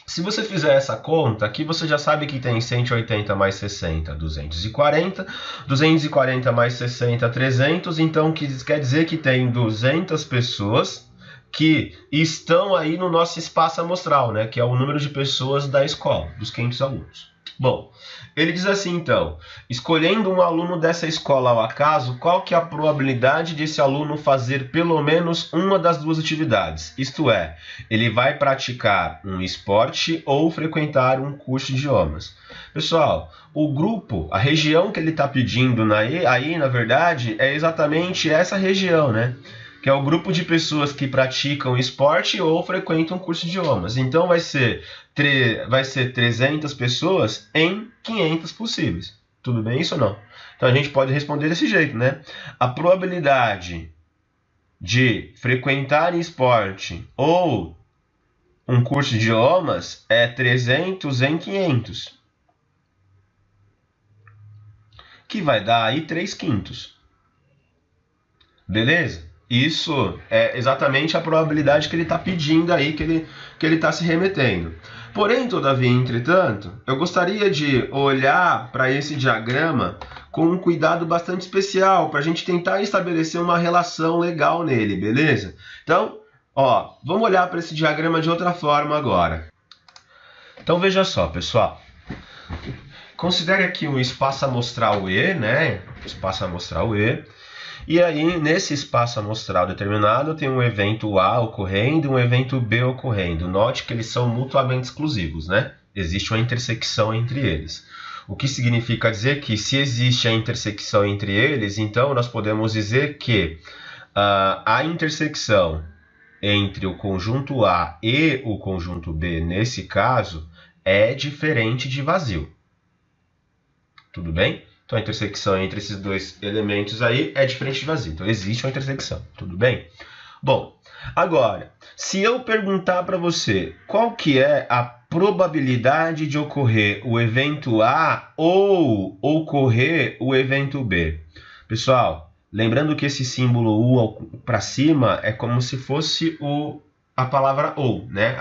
se você fizer essa conta, aqui você já sabe que tem 180 mais 60, 240, 240 mais 60, 300, então quer dizer que tem 200 pessoas que estão aí no nosso espaço amostral, né? Que é o número de pessoas da escola, dos 500 alunos. Bom, ele diz assim então, escolhendo um aluno dessa escola ao acaso, qual que é a probabilidade desse aluno fazer pelo menos uma das duas atividades? Isto é, ele vai praticar um esporte ou frequentar um curso de idiomas. Pessoal, o grupo, a região que ele está pedindo aí, na verdade, é exatamente essa região, né? Que é o grupo de pessoas que praticam esporte ou frequentam um curso de idiomas. Então vai ser 300 pessoas em 500 possíveis. Tudo bem isso ou não? Então a gente pode responder desse jeito, né? A probabilidade de frequentar esporte ou um curso de idiomas é 300 em 500. Que vai dar aí 3/5. Beleza? Isso é exatamente a probabilidade que ele está pedindo aí, que ele está se remetendo. Porém, todavia, entretanto, eu gostaria de olhar para esse diagrama com um cuidado bastante especial, para a gente tentar estabelecer uma relação legal nele, beleza? Então, vamos olhar para esse diagrama de outra forma agora. Então, veja só, pessoal. Considere aqui um espaço amostral E, né? Espaço amostral E. E aí, nesse espaço amostral determinado, tem um evento A ocorrendo e um evento B ocorrendo. Note que eles são mutuamente exclusivos, né? Existe uma intersecção entre eles. O que significa dizer que, se existe a intersecção entre eles, então nós podemos dizer que a intersecção entre o conjunto A e o conjunto B, nesse caso, é diferente de vazio. Tudo bem? Então, a intersecção entre esses dois elementos aí é diferente de vazio. Então, existe uma intersecção. Tudo bem? Bom, agora, se eu perguntar para você qual que é a probabilidade de ocorrer o evento A ou ocorrer o evento B. Pessoal, lembrando que esse símbolo U para cima é como se fosse a palavra OU, né?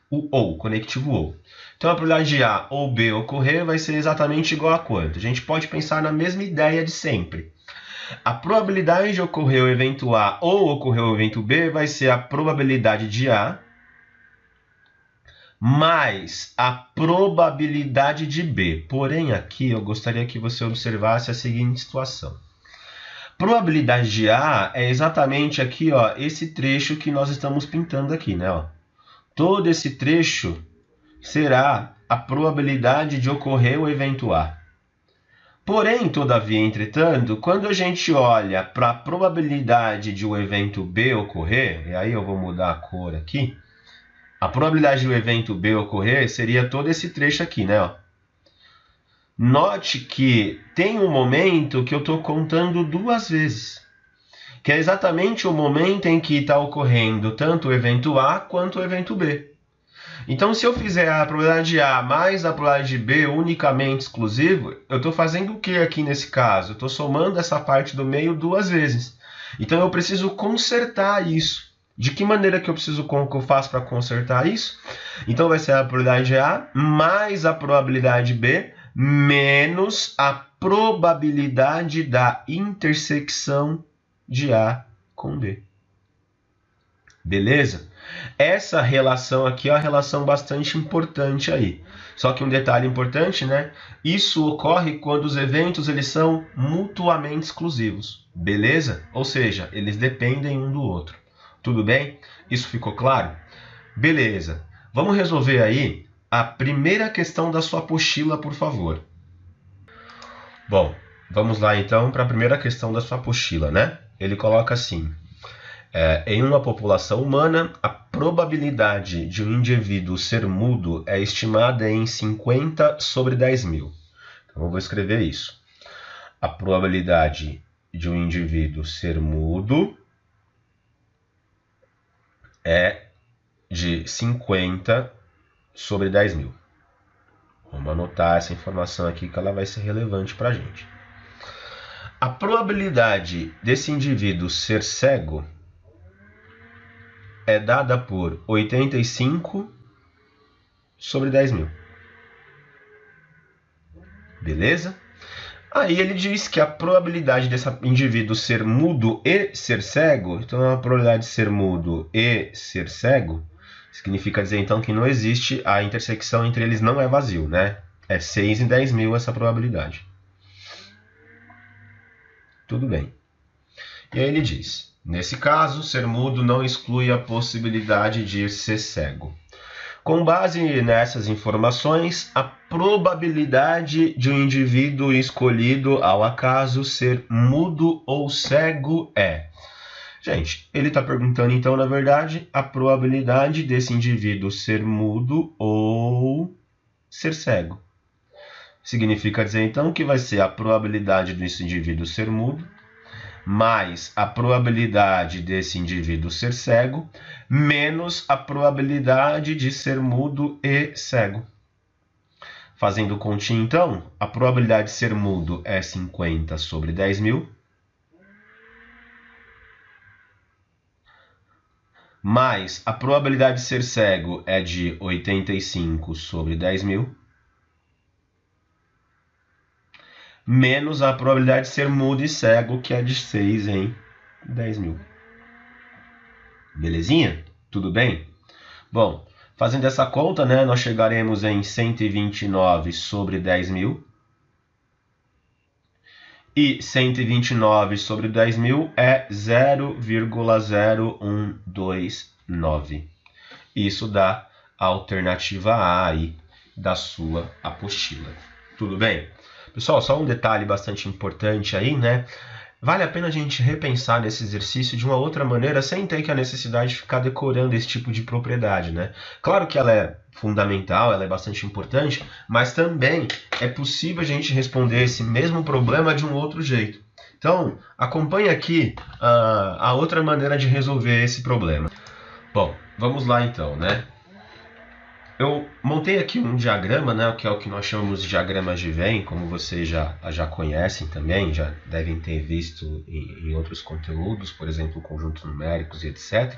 O OU, conectivo OU. Então, a probabilidade de A ou B ocorrer vai ser exatamente igual a quanto? A gente pode pensar na mesma ideia de sempre. A probabilidade de ocorrer o evento A ou ocorrer o evento B vai ser a probabilidade de A mais a probabilidade de B. Porém, aqui eu gostaria que você observasse a seguinte situação. Probabilidade de A é exatamente aqui, esse trecho que nós estamos pintando aqui, né? Todo esse trecho será a probabilidade de ocorrer o evento A. Porém, todavia, entretanto, quando a gente olha para a probabilidade de o evento B ocorrer, e aí eu vou mudar a cor aqui, a probabilidade do evento B ocorrer seria todo esse trecho aqui, né? Note que tem um momento que eu estou contando duas vezes, que é exatamente o momento em que está ocorrendo tanto o evento A quanto o evento B. Então, se eu fizer a probabilidade de A mais a probabilidade de B unicamente exclusivo, eu estou fazendo o que aqui nesse caso? Eu estou somando essa parte do meio duas vezes. Então, eu preciso consertar isso. De que maneira que eu faço para consertar isso? Então, vai ser a probabilidade de A mais a probabilidade de B menos a probabilidade da intersecção de A com B. Beleza? Essa relação aqui é uma relação bastante importante aí. Só que um detalhe importante, né? Isso ocorre quando os eventos eles são mutuamente exclusivos. Beleza? Ou seja, eles dependem um do outro. Tudo bem? Isso ficou claro? Beleza. Vamos resolver aí a primeira questão da sua apostila, por favor. Bom, vamos lá então para a primeira questão da sua apostila, né? Ele coloca assim: em uma população humana, a probabilidade de um indivíduo ser mudo é estimada em 50 sobre 10 mil. Então, eu vou escrever isso. A probabilidade de um indivíduo ser mudo é de 50 sobre 10 mil. Vamos anotar essa informação aqui que ela vai ser relevante para a gente. a probabilidade desse indivíduo ser cego é dada por 85 sobre 10.000. Beleza? Aí ele diz que a probabilidade desse indivíduo ser mudo e ser cego, então a probabilidade de ser mudo e ser cego, significa dizer então que não existe a intersecção entre eles, não é vazio, né? É 6 em 10.000 essa probabilidade. Tudo bem. E aí ele diz, nesse caso, ser mudo não exclui a possibilidade de ser cego. Com base nessas informações, a probabilidade de um indivíduo escolhido ao acaso ser mudo ou cego é... Gente, ele está perguntando então, na verdade, a probabilidade desse indivíduo ser mudo ou ser cego. Significa dizer então que vai ser a probabilidade desse indivíduo ser mudo mais a probabilidade desse indivíduo ser cego, menos a probabilidade de ser mudo e cego. Fazendo continha, então, a probabilidade de ser mudo é 50 sobre 10.000, mais a probabilidade de ser cego é de 85 sobre 10.000, menos a probabilidade de ser mudo e cego, que é de 6 em 10.000. Belezinha? Tudo bem? Bom, fazendo essa conta, né, nós chegaremos em 129 sobre 10.000. E 129 sobre 10.000 é 0,0129. Isso dá a alternativa A aí da sua apostila. Tudo bem? Pessoal, só um detalhe bastante importante aí, né? Vale a pena a gente repensar nesse exercício de uma outra maneira, sem ter que a necessidade de ficar decorando esse tipo de propriedade, né? Claro que ela é fundamental, ela é bastante importante, mas também é possível a gente responder esse mesmo problema de um outro jeito. Então, acompanhe aqui a outra maneira de resolver esse problema. Bom, vamos lá então, né? Eu montei aqui um diagrama, né, que é o que nós chamamos de diagrama de Venn, como vocês já conhecem também, já devem ter visto em outros conteúdos, por exemplo, conjuntos numéricos e etc.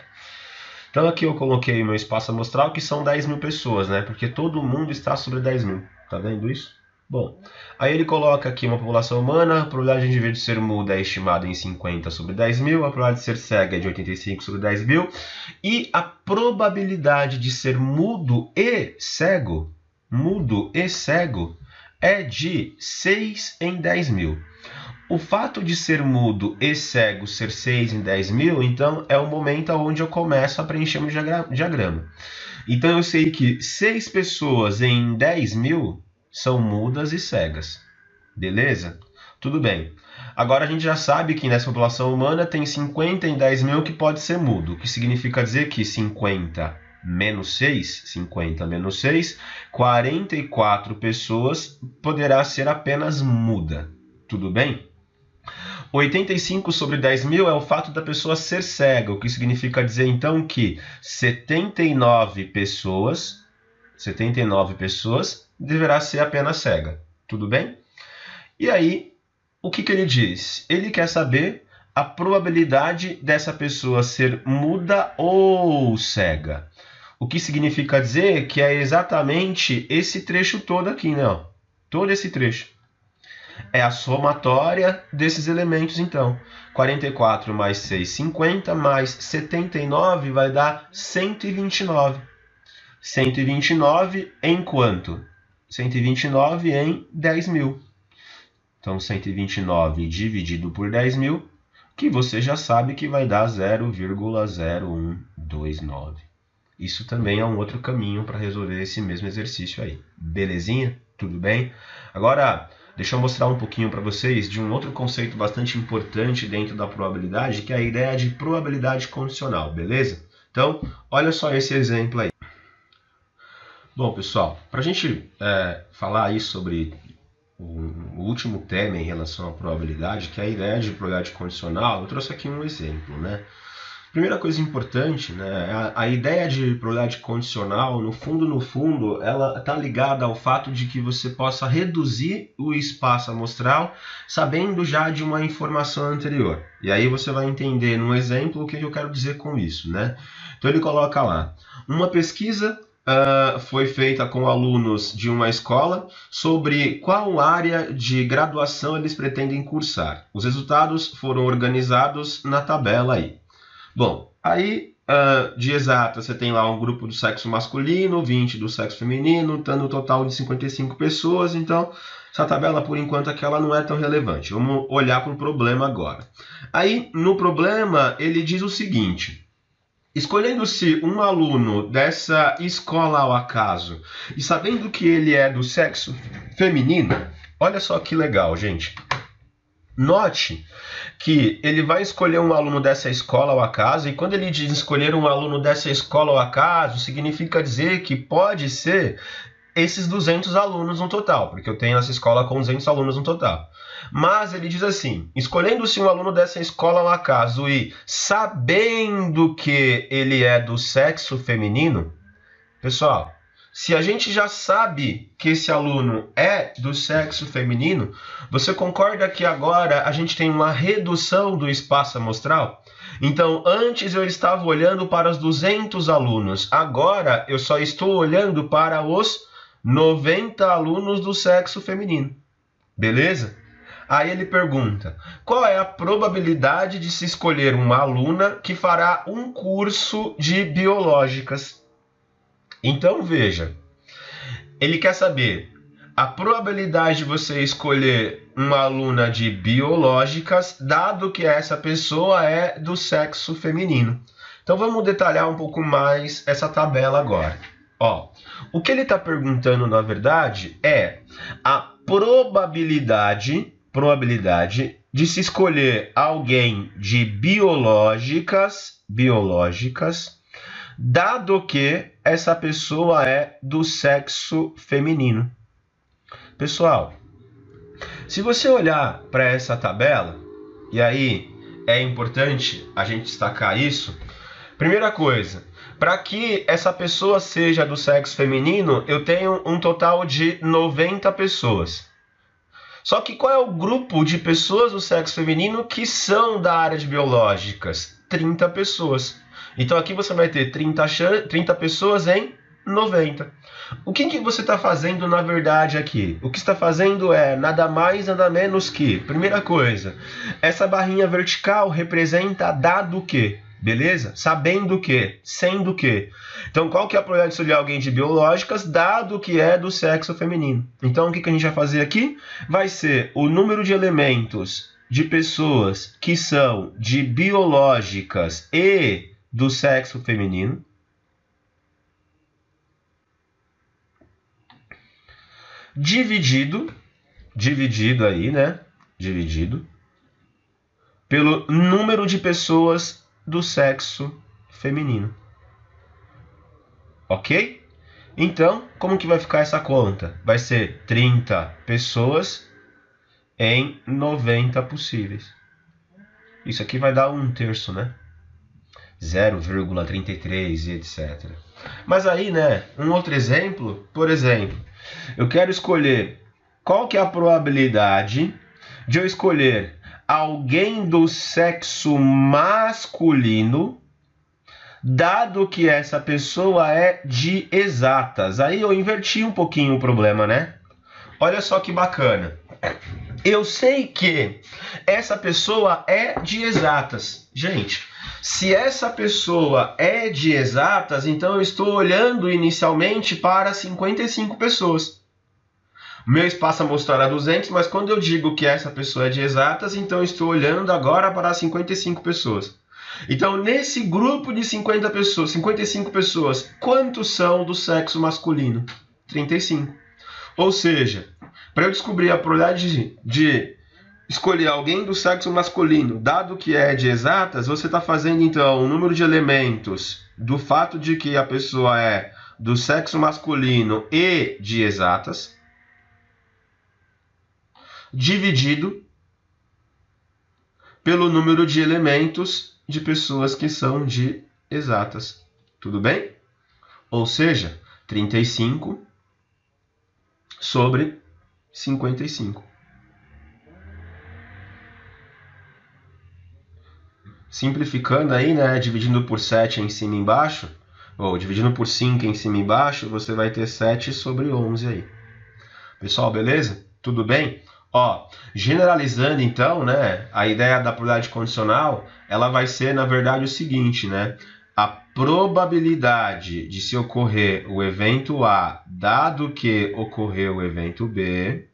Então aqui eu coloquei meu espaço amostral, que são 10.000 pessoas, né, porque todo mundo está sobre 10.000. Tá vendo isso? Bom, aí ele coloca aqui uma população humana, a probabilidade de indivíduo ser mudo é estimada em 50 sobre 10.000, a probabilidade de ser cega é de 85 sobre 10.000, e a probabilidade de ser mudo e cego é de 6 em 10.000. O fato de ser mudo e cego ser 6 em 10.000, então é o momento onde eu começo a preencher o diagrama. Então eu sei que 6 pessoas em 10.000 são mudas e cegas. Beleza? Tudo bem. Agora a gente já sabe que nessa população humana tem 50 em 10.000 que pode ser mudo, o que significa dizer que 50 menos 6, 44 pessoas poderá ser apenas muda. Tudo bem? 85 sobre 10.000 é o fato da pessoa ser cega, o que significa dizer então que 79 pessoas deverá ser apenas cega. Tudo bem? E aí, o que ele diz? Ele quer saber a probabilidade dessa pessoa ser muda ou cega. O que significa dizer que é exatamente esse trecho todo aqui, né? Ó. Todo esse trecho. É a somatória desses elementos, então. 44 mais 6, 50, mais 79 vai dar 129. 129 em quanto? 129 em 10.000. Então, 129 dividido por 10.000, que você já sabe que vai dar 0,0129. Isso também é um outro caminho para resolver esse mesmo exercício aí. Belezinha? Tudo bem? Agora, deixa eu mostrar um pouquinho para vocês de um outro conceito bastante importante dentro da probabilidade, que é a ideia de probabilidade condicional, beleza? Então, olha só esse exemplo aí. Bom, pessoal, para a gente falar aí sobre o último tema em relação à probabilidade, que é a ideia de probabilidade condicional, eu trouxe aqui um exemplo, né? Primeira coisa importante, né, a ideia de probabilidade condicional, no fundo, ela está ligada ao fato de que você possa reduzir o espaço amostral sabendo já de uma informação anterior. E aí você vai entender num exemplo o que eu quero dizer com isso, né? Então ele coloca lá, uma pesquisa foi feita com alunos de uma escola sobre qual área de graduação eles pretendem cursar. Os resultados foram organizados na tabela aí. Bom, aí de exata você tem lá um grupo do sexo masculino, 20 do sexo feminino, dando um total de 55 pessoas, então essa tabela por enquanto aqui ela não é tão relevante. Vamos olhar para o problema agora. Aí no problema ele diz o seguinte: escolhendo-se um aluno dessa escola ao acaso e sabendo que ele é do sexo feminino, olha só que legal, gente. Note que ele vai escolher um aluno dessa escola ao acaso, e quando ele diz escolher um aluno dessa escola ao acaso, significa dizer que pode ser esses 200 alunos no total, porque eu tenho essa escola com 200 alunos no total. Mas ele diz assim, escolhendo-se um aluno dessa escola ao acaso e sabendo que ele é do sexo feminino, pessoal, se a gente já sabe que esse aluno é do sexo feminino, você concorda que agora a gente tem uma redução do espaço amostral? Então, antes eu estava olhando para os 200 alunos, agora eu só estou olhando para os 90 alunos do sexo feminino. Beleza? Aí ele pergunta, qual é a probabilidade de se escolher uma aluna que fará um curso de biológicas? Então veja, ele quer saber a probabilidade de você escolher uma aluna de biológicas, dado que essa pessoa é do sexo feminino. Então vamos detalhar um pouco mais essa tabela agora. Ó, o que ele está perguntando, na verdade, é a probabilidade de se escolher alguém de biológicas, dado que essa pessoa é do sexo feminino. Pessoal, se você olhar para essa tabela, e aí é importante a gente destacar isso, primeira coisa, para que essa pessoa seja do sexo feminino, eu tenho um total de 90 pessoas. Só que qual é o grupo de pessoas do sexo feminino que são da área de biológicas? 30 pessoas. Então aqui você vai ter 30 pessoas em 90. O que você está fazendo na verdade aqui? O que está fazendo é nada mais, nada menos que, primeira coisa, essa barrinha vertical representa dado que, beleza? Sabendo que, sendo que. Então qual que é a probabilidade de escolher alguém de biológicas, dado que é do sexo feminino? Então o que a gente vai fazer aqui? Vai ser o número de elementos de pessoas que são de biológicas e do sexo feminino, dividido aí, né? Dividido pelo número de pessoas do sexo feminino. Ok? Então, como que vai ficar essa conta? Vai ser 30 pessoas em 90 possíveis. Isso aqui vai dar 1/3, né? 0,33 e etc. Mas aí, né, um outro exemplo, por exemplo, eu quero escolher qual que é a probabilidade de eu escolher alguém do sexo masculino, dado que essa pessoa é de exatas. Aí eu inverti um pouquinho o problema, né? Olha só que bacana. Eu sei que essa pessoa é de exatas. Gente, se essa pessoa é de exatas, então eu estou olhando inicialmente para 55 pessoas. O meu espaço amostral é 200, mas quando eu digo que essa pessoa é de exatas, então eu estou olhando agora para 55 pessoas. Então, nesse grupo de 55 pessoas, quantos são do sexo masculino? 35. Ou seja, para eu descobrir a probabilidade de escolher alguém do sexo masculino, dado que é de exatas, você está fazendo então o número de elementos do fato de que a pessoa é do sexo masculino e de exatas, dividido pelo número de elementos de pessoas que são de exatas. Tudo bem? Ou seja, 35 sobre 55. Simplificando aí, né, dividindo por 7 em cima e embaixo, ou dividindo por 5 em cima e embaixo, você vai ter 7 sobre 11 aí. Pessoal, beleza? Tudo bem? Ó, generalizando então, né, a ideia da probabilidade condicional, ela vai ser, na verdade, o seguinte, né? A probabilidade de se ocorrer o evento A, dado que ocorreu o evento B,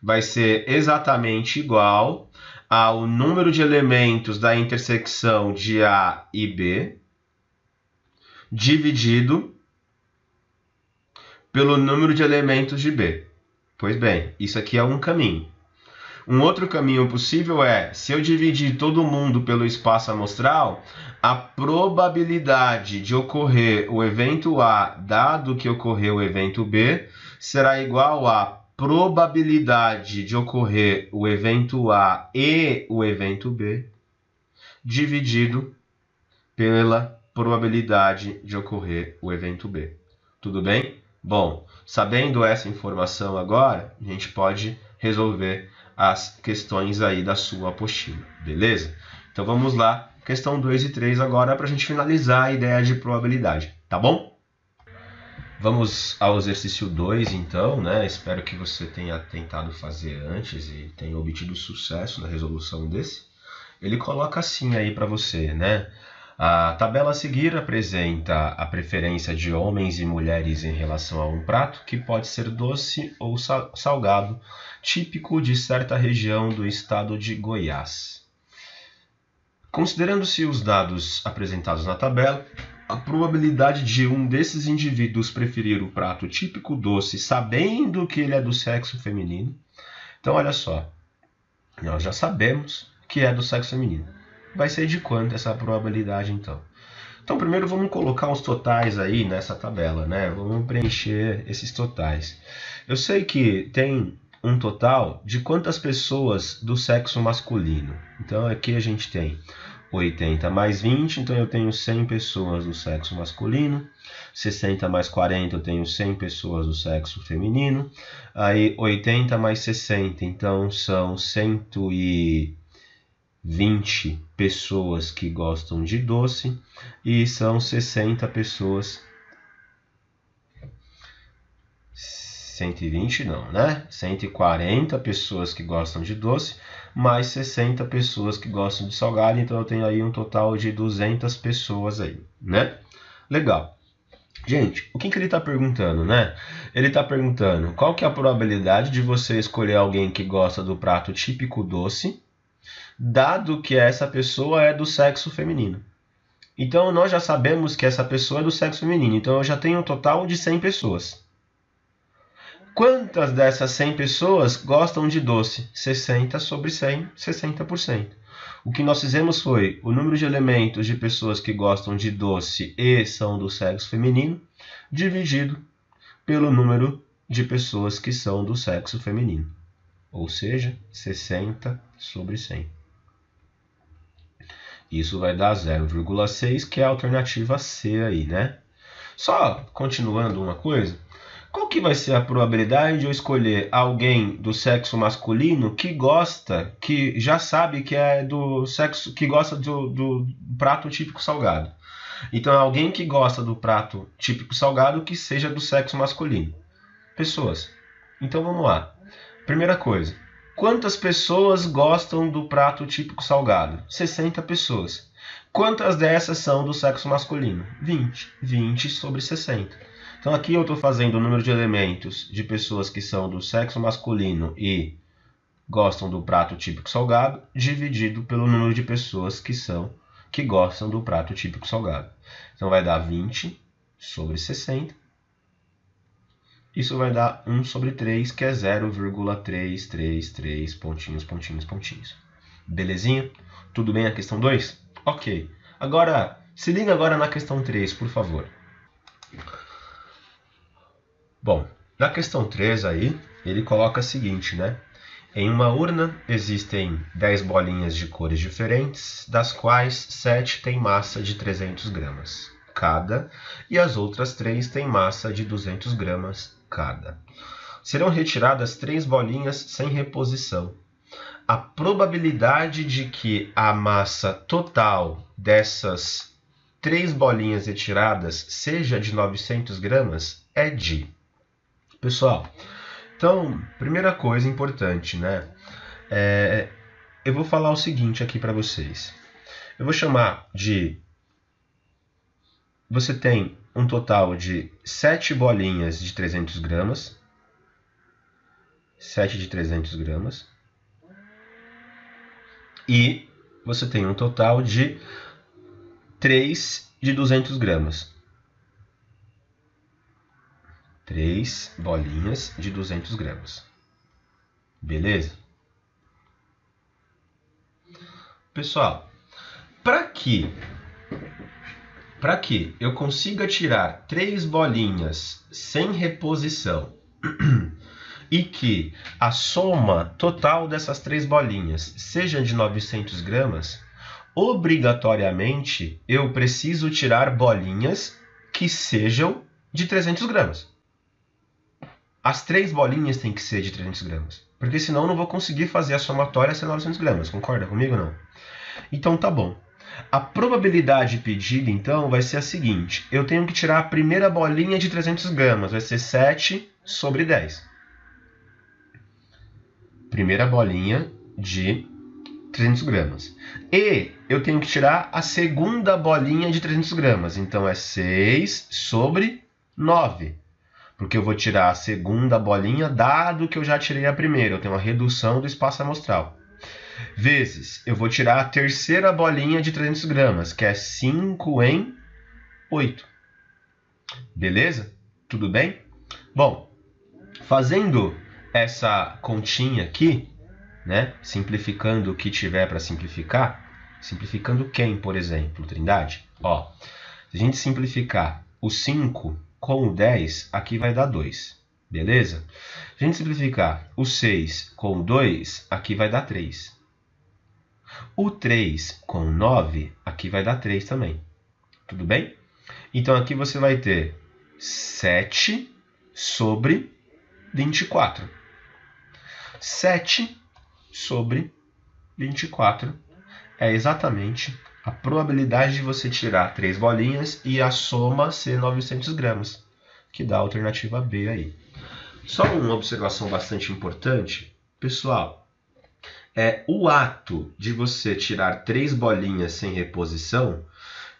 vai ser exatamente igual ao número de elementos da intersecção de A e B, dividido pelo número de elementos de B. Pois bem, isso aqui é um caminho. Um outro caminho possível é, se eu dividir todo mundo pelo espaço amostral, a probabilidade de ocorrer o evento A, dado que ocorreu o evento B, será igual a probabilidade de ocorrer o evento A e o evento B, dividido pela probabilidade de ocorrer o evento B. Tudo bem? Bom, sabendo essa informação agora, a gente pode resolver as questões aí da sua apostila, beleza? Então vamos lá, questão 2 e 3 agora para a gente finalizar a ideia de probabilidade, tá bom? Vamos ao exercício 2 então, né? Espero que você tenha tentado fazer antes e tenha obtido sucesso na resolução desse. Ele coloca assim aí para você, né? A tabela a seguir apresenta a preferência de homens e mulheres em relação a um prato que pode ser doce ou salgado, típico de certa região do estado de Goiás. Considerando-se os dados apresentados na tabela, a probabilidade de um desses indivíduos preferir o prato típico doce, sabendo que ele é do sexo feminino. Então, olha só, nós já sabemos que é do sexo feminino. Vai ser de quanto essa probabilidade, então? Então, primeiro vamos colocar os totais aí nessa tabela, né? Vamos preencher esses totais. Eu sei que tem um total de quantas pessoas do sexo masculino. Então, aqui a gente tem 80 mais 20, então eu tenho 100 pessoas do sexo masculino. 60 mais 40, eu tenho 100 pessoas do sexo feminino. Aí, 80 mais 60, então são 120 pessoas que gostam de doce e são 60 pessoas. 120 não, né? 140 pessoas que gostam de doce, mais 60 pessoas que gostam de salgado, então eu tenho aí um total de 200 pessoas aí, né? Legal. Gente, o que ele está perguntando, né? Ele está perguntando qual que é a probabilidade de você escolher alguém que gosta do prato típico doce, dado que essa pessoa é do sexo feminino. Então, nós já sabemos que essa pessoa é do sexo feminino. Então, eu já tenho um total de 100 pessoas. Quantas dessas 100 pessoas gostam de doce? 60 sobre 100, 60%. O que nós fizemos foi o número de elementos de pessoas que gostam de doce e são do sexo feminino, dividido pelo número de pessoas que são do sexo feminino. Ou seja, 60 sobre 100. Isso vai dar 0,6, que é a alternativa C aí, né? Só continuando uma coisa, qual que vai ser a probabilidade de eu escolher alguém do sexo masculino que gosta, que já sabe que é do sexo, que gosta do prato típico salgado? Então, alguém que gosta do prato típico salgado que seja do sexo masculino. Pessoas. Então, vamos lá. Primeira coisa. Quantas pessoas gostam do prato típico salgado? 60 pessoas. Quantas dessas são do sexo masculino? 20. 20 sobre 60. Então aqui eu estou fazendo o número de elementos de pessoas que são do sexo masculino e gostam do prato típico salgado, dividido pelo número de pessoas que gostam do prato típico salgado. Então vai dar 20 sobre 60. Isso vai dar 1 sobre 3, que é 0,333 pontinhos, pontinhos, pontinhos. Belezinha? Tudo bem a questão 2? Ok. Agora, se liga agora na questão 3, por favor. Bom, na questão 3 aí, ele coloca o seguinte, né? Em uma urna existem 10 bolinhas de cores diferentes, das quais 7 têm massa de 300 gramas cada e as outras 3 têm massa de 200 gramas cada. Serão retiradas 3 bolinhas sem reposição. A probabilidade de que a massa total dessas 3 bolinhas retiradas seja de 900 gramas é de... Pessoal, então, primeira coisa importante, né? Eu vou falar o seguinte aqui para vocês. Eu vou chamar de... Você tem um total de 7 bolinhas de 300 gramas. 7 de 300 gramas. E você tem um total de 3 de 200 gramas. 3 bolinhas de 200 gramas. Beleza? Pessoal, para que eu consiga tirar 3 bolinhas sem reposição e que a soma total dessas 3 bolinhas seja de 900 gramas, obrigatoriamente eu preciso tirar bolinhas que sejam de 300 gramas. As 3 bolinhas têm que ser de 300 gramas, porque senão eu não vou conseguir fazer a somatória ser 900 gramas. Concorda comigo ou não? Então tá bom. A probabilidade pedida, então, vai ser a seguinte. Eu tenho que tirar a primeira bolinha de 300 gramas. Vai ser 7 sobre 10. Primeira bolinha de 300 gramas. E eu tenho que tirar a segunda bolinha de 300 gramas. Então é 6 sobre 9. Porque eu vou tirar a segunda bolinha, dado que eu já tirei a primeira. Eu tenho uma redução do espaço amostral. Vezes, eu vou tirar a terceira bolinha de 300 gramas, que é 5 em 8. Beleza? Tudo bem? Bom, fazendo essa continha aqui, né? Simplificando o que tiver para simplificar. Simplificando quem, por exemplo, Trindade? Ó, se a gente simplificar o 5 com o 10, aqui vai dar 2. Beleza? Se a gente simplificar o 6 com o 2, aqui vai dar 3. O 3 com 9, aqui vai dar 3 também. Tudo bem? Então, aqui você vai ter 7 sobre 24. 7 sobre 24 é exatamente a probabilidade de você tirar 3 bolinhas e a soma ser 900 gramas, que dá a alternativa B aí. Só uma observação bastante importante. Pessoal, o ato de você tirar 3 bolinhas sem reposição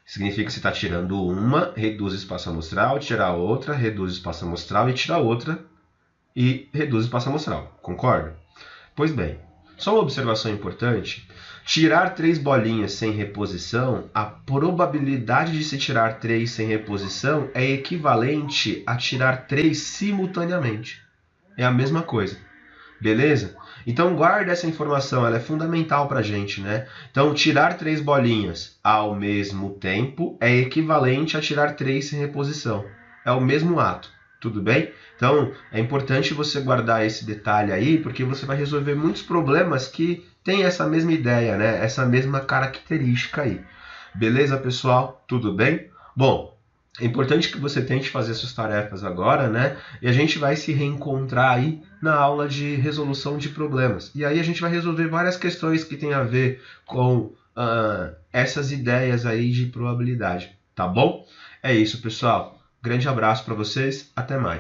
significa que você está tirando uma, reduz o espaço amostral, tira outra, reduz o espaço amostral e tira outra e reduz o espaço amostral. Concorda? Pois bem, só uma observação importante. Tirar 3 bolinhas sem reposição, a probabilidade de se tirar 3 sem reposição é equivalente a tirar 3 simultaneamente. É a mesma coisa. Beleza? Então guarda essa informação, ela é fundamental para a gente, né? Então tirar 3 bolinhas ao mesmo tempo é equivalente a tirar 3 sem reposição. É o mesmo ato, tudo bem? Então é importante você guardar esse detalhe aí, porque você vai resolver muitos problemas que têm essa mesma ideia, né? Essa mesma característica aí. Beleza, pessoal? Tudo bem? Bom, é importante que você tente fazer suas tarefas agora, né? E a gente vai se reencontrar aí na aula de resolução de problemas. E aí a gente vai resolver várias questões que tem a ver com essas ideias aí de probabilidade, tá bom? É isso, pessoal. Grande abraço para vocês. Até mais.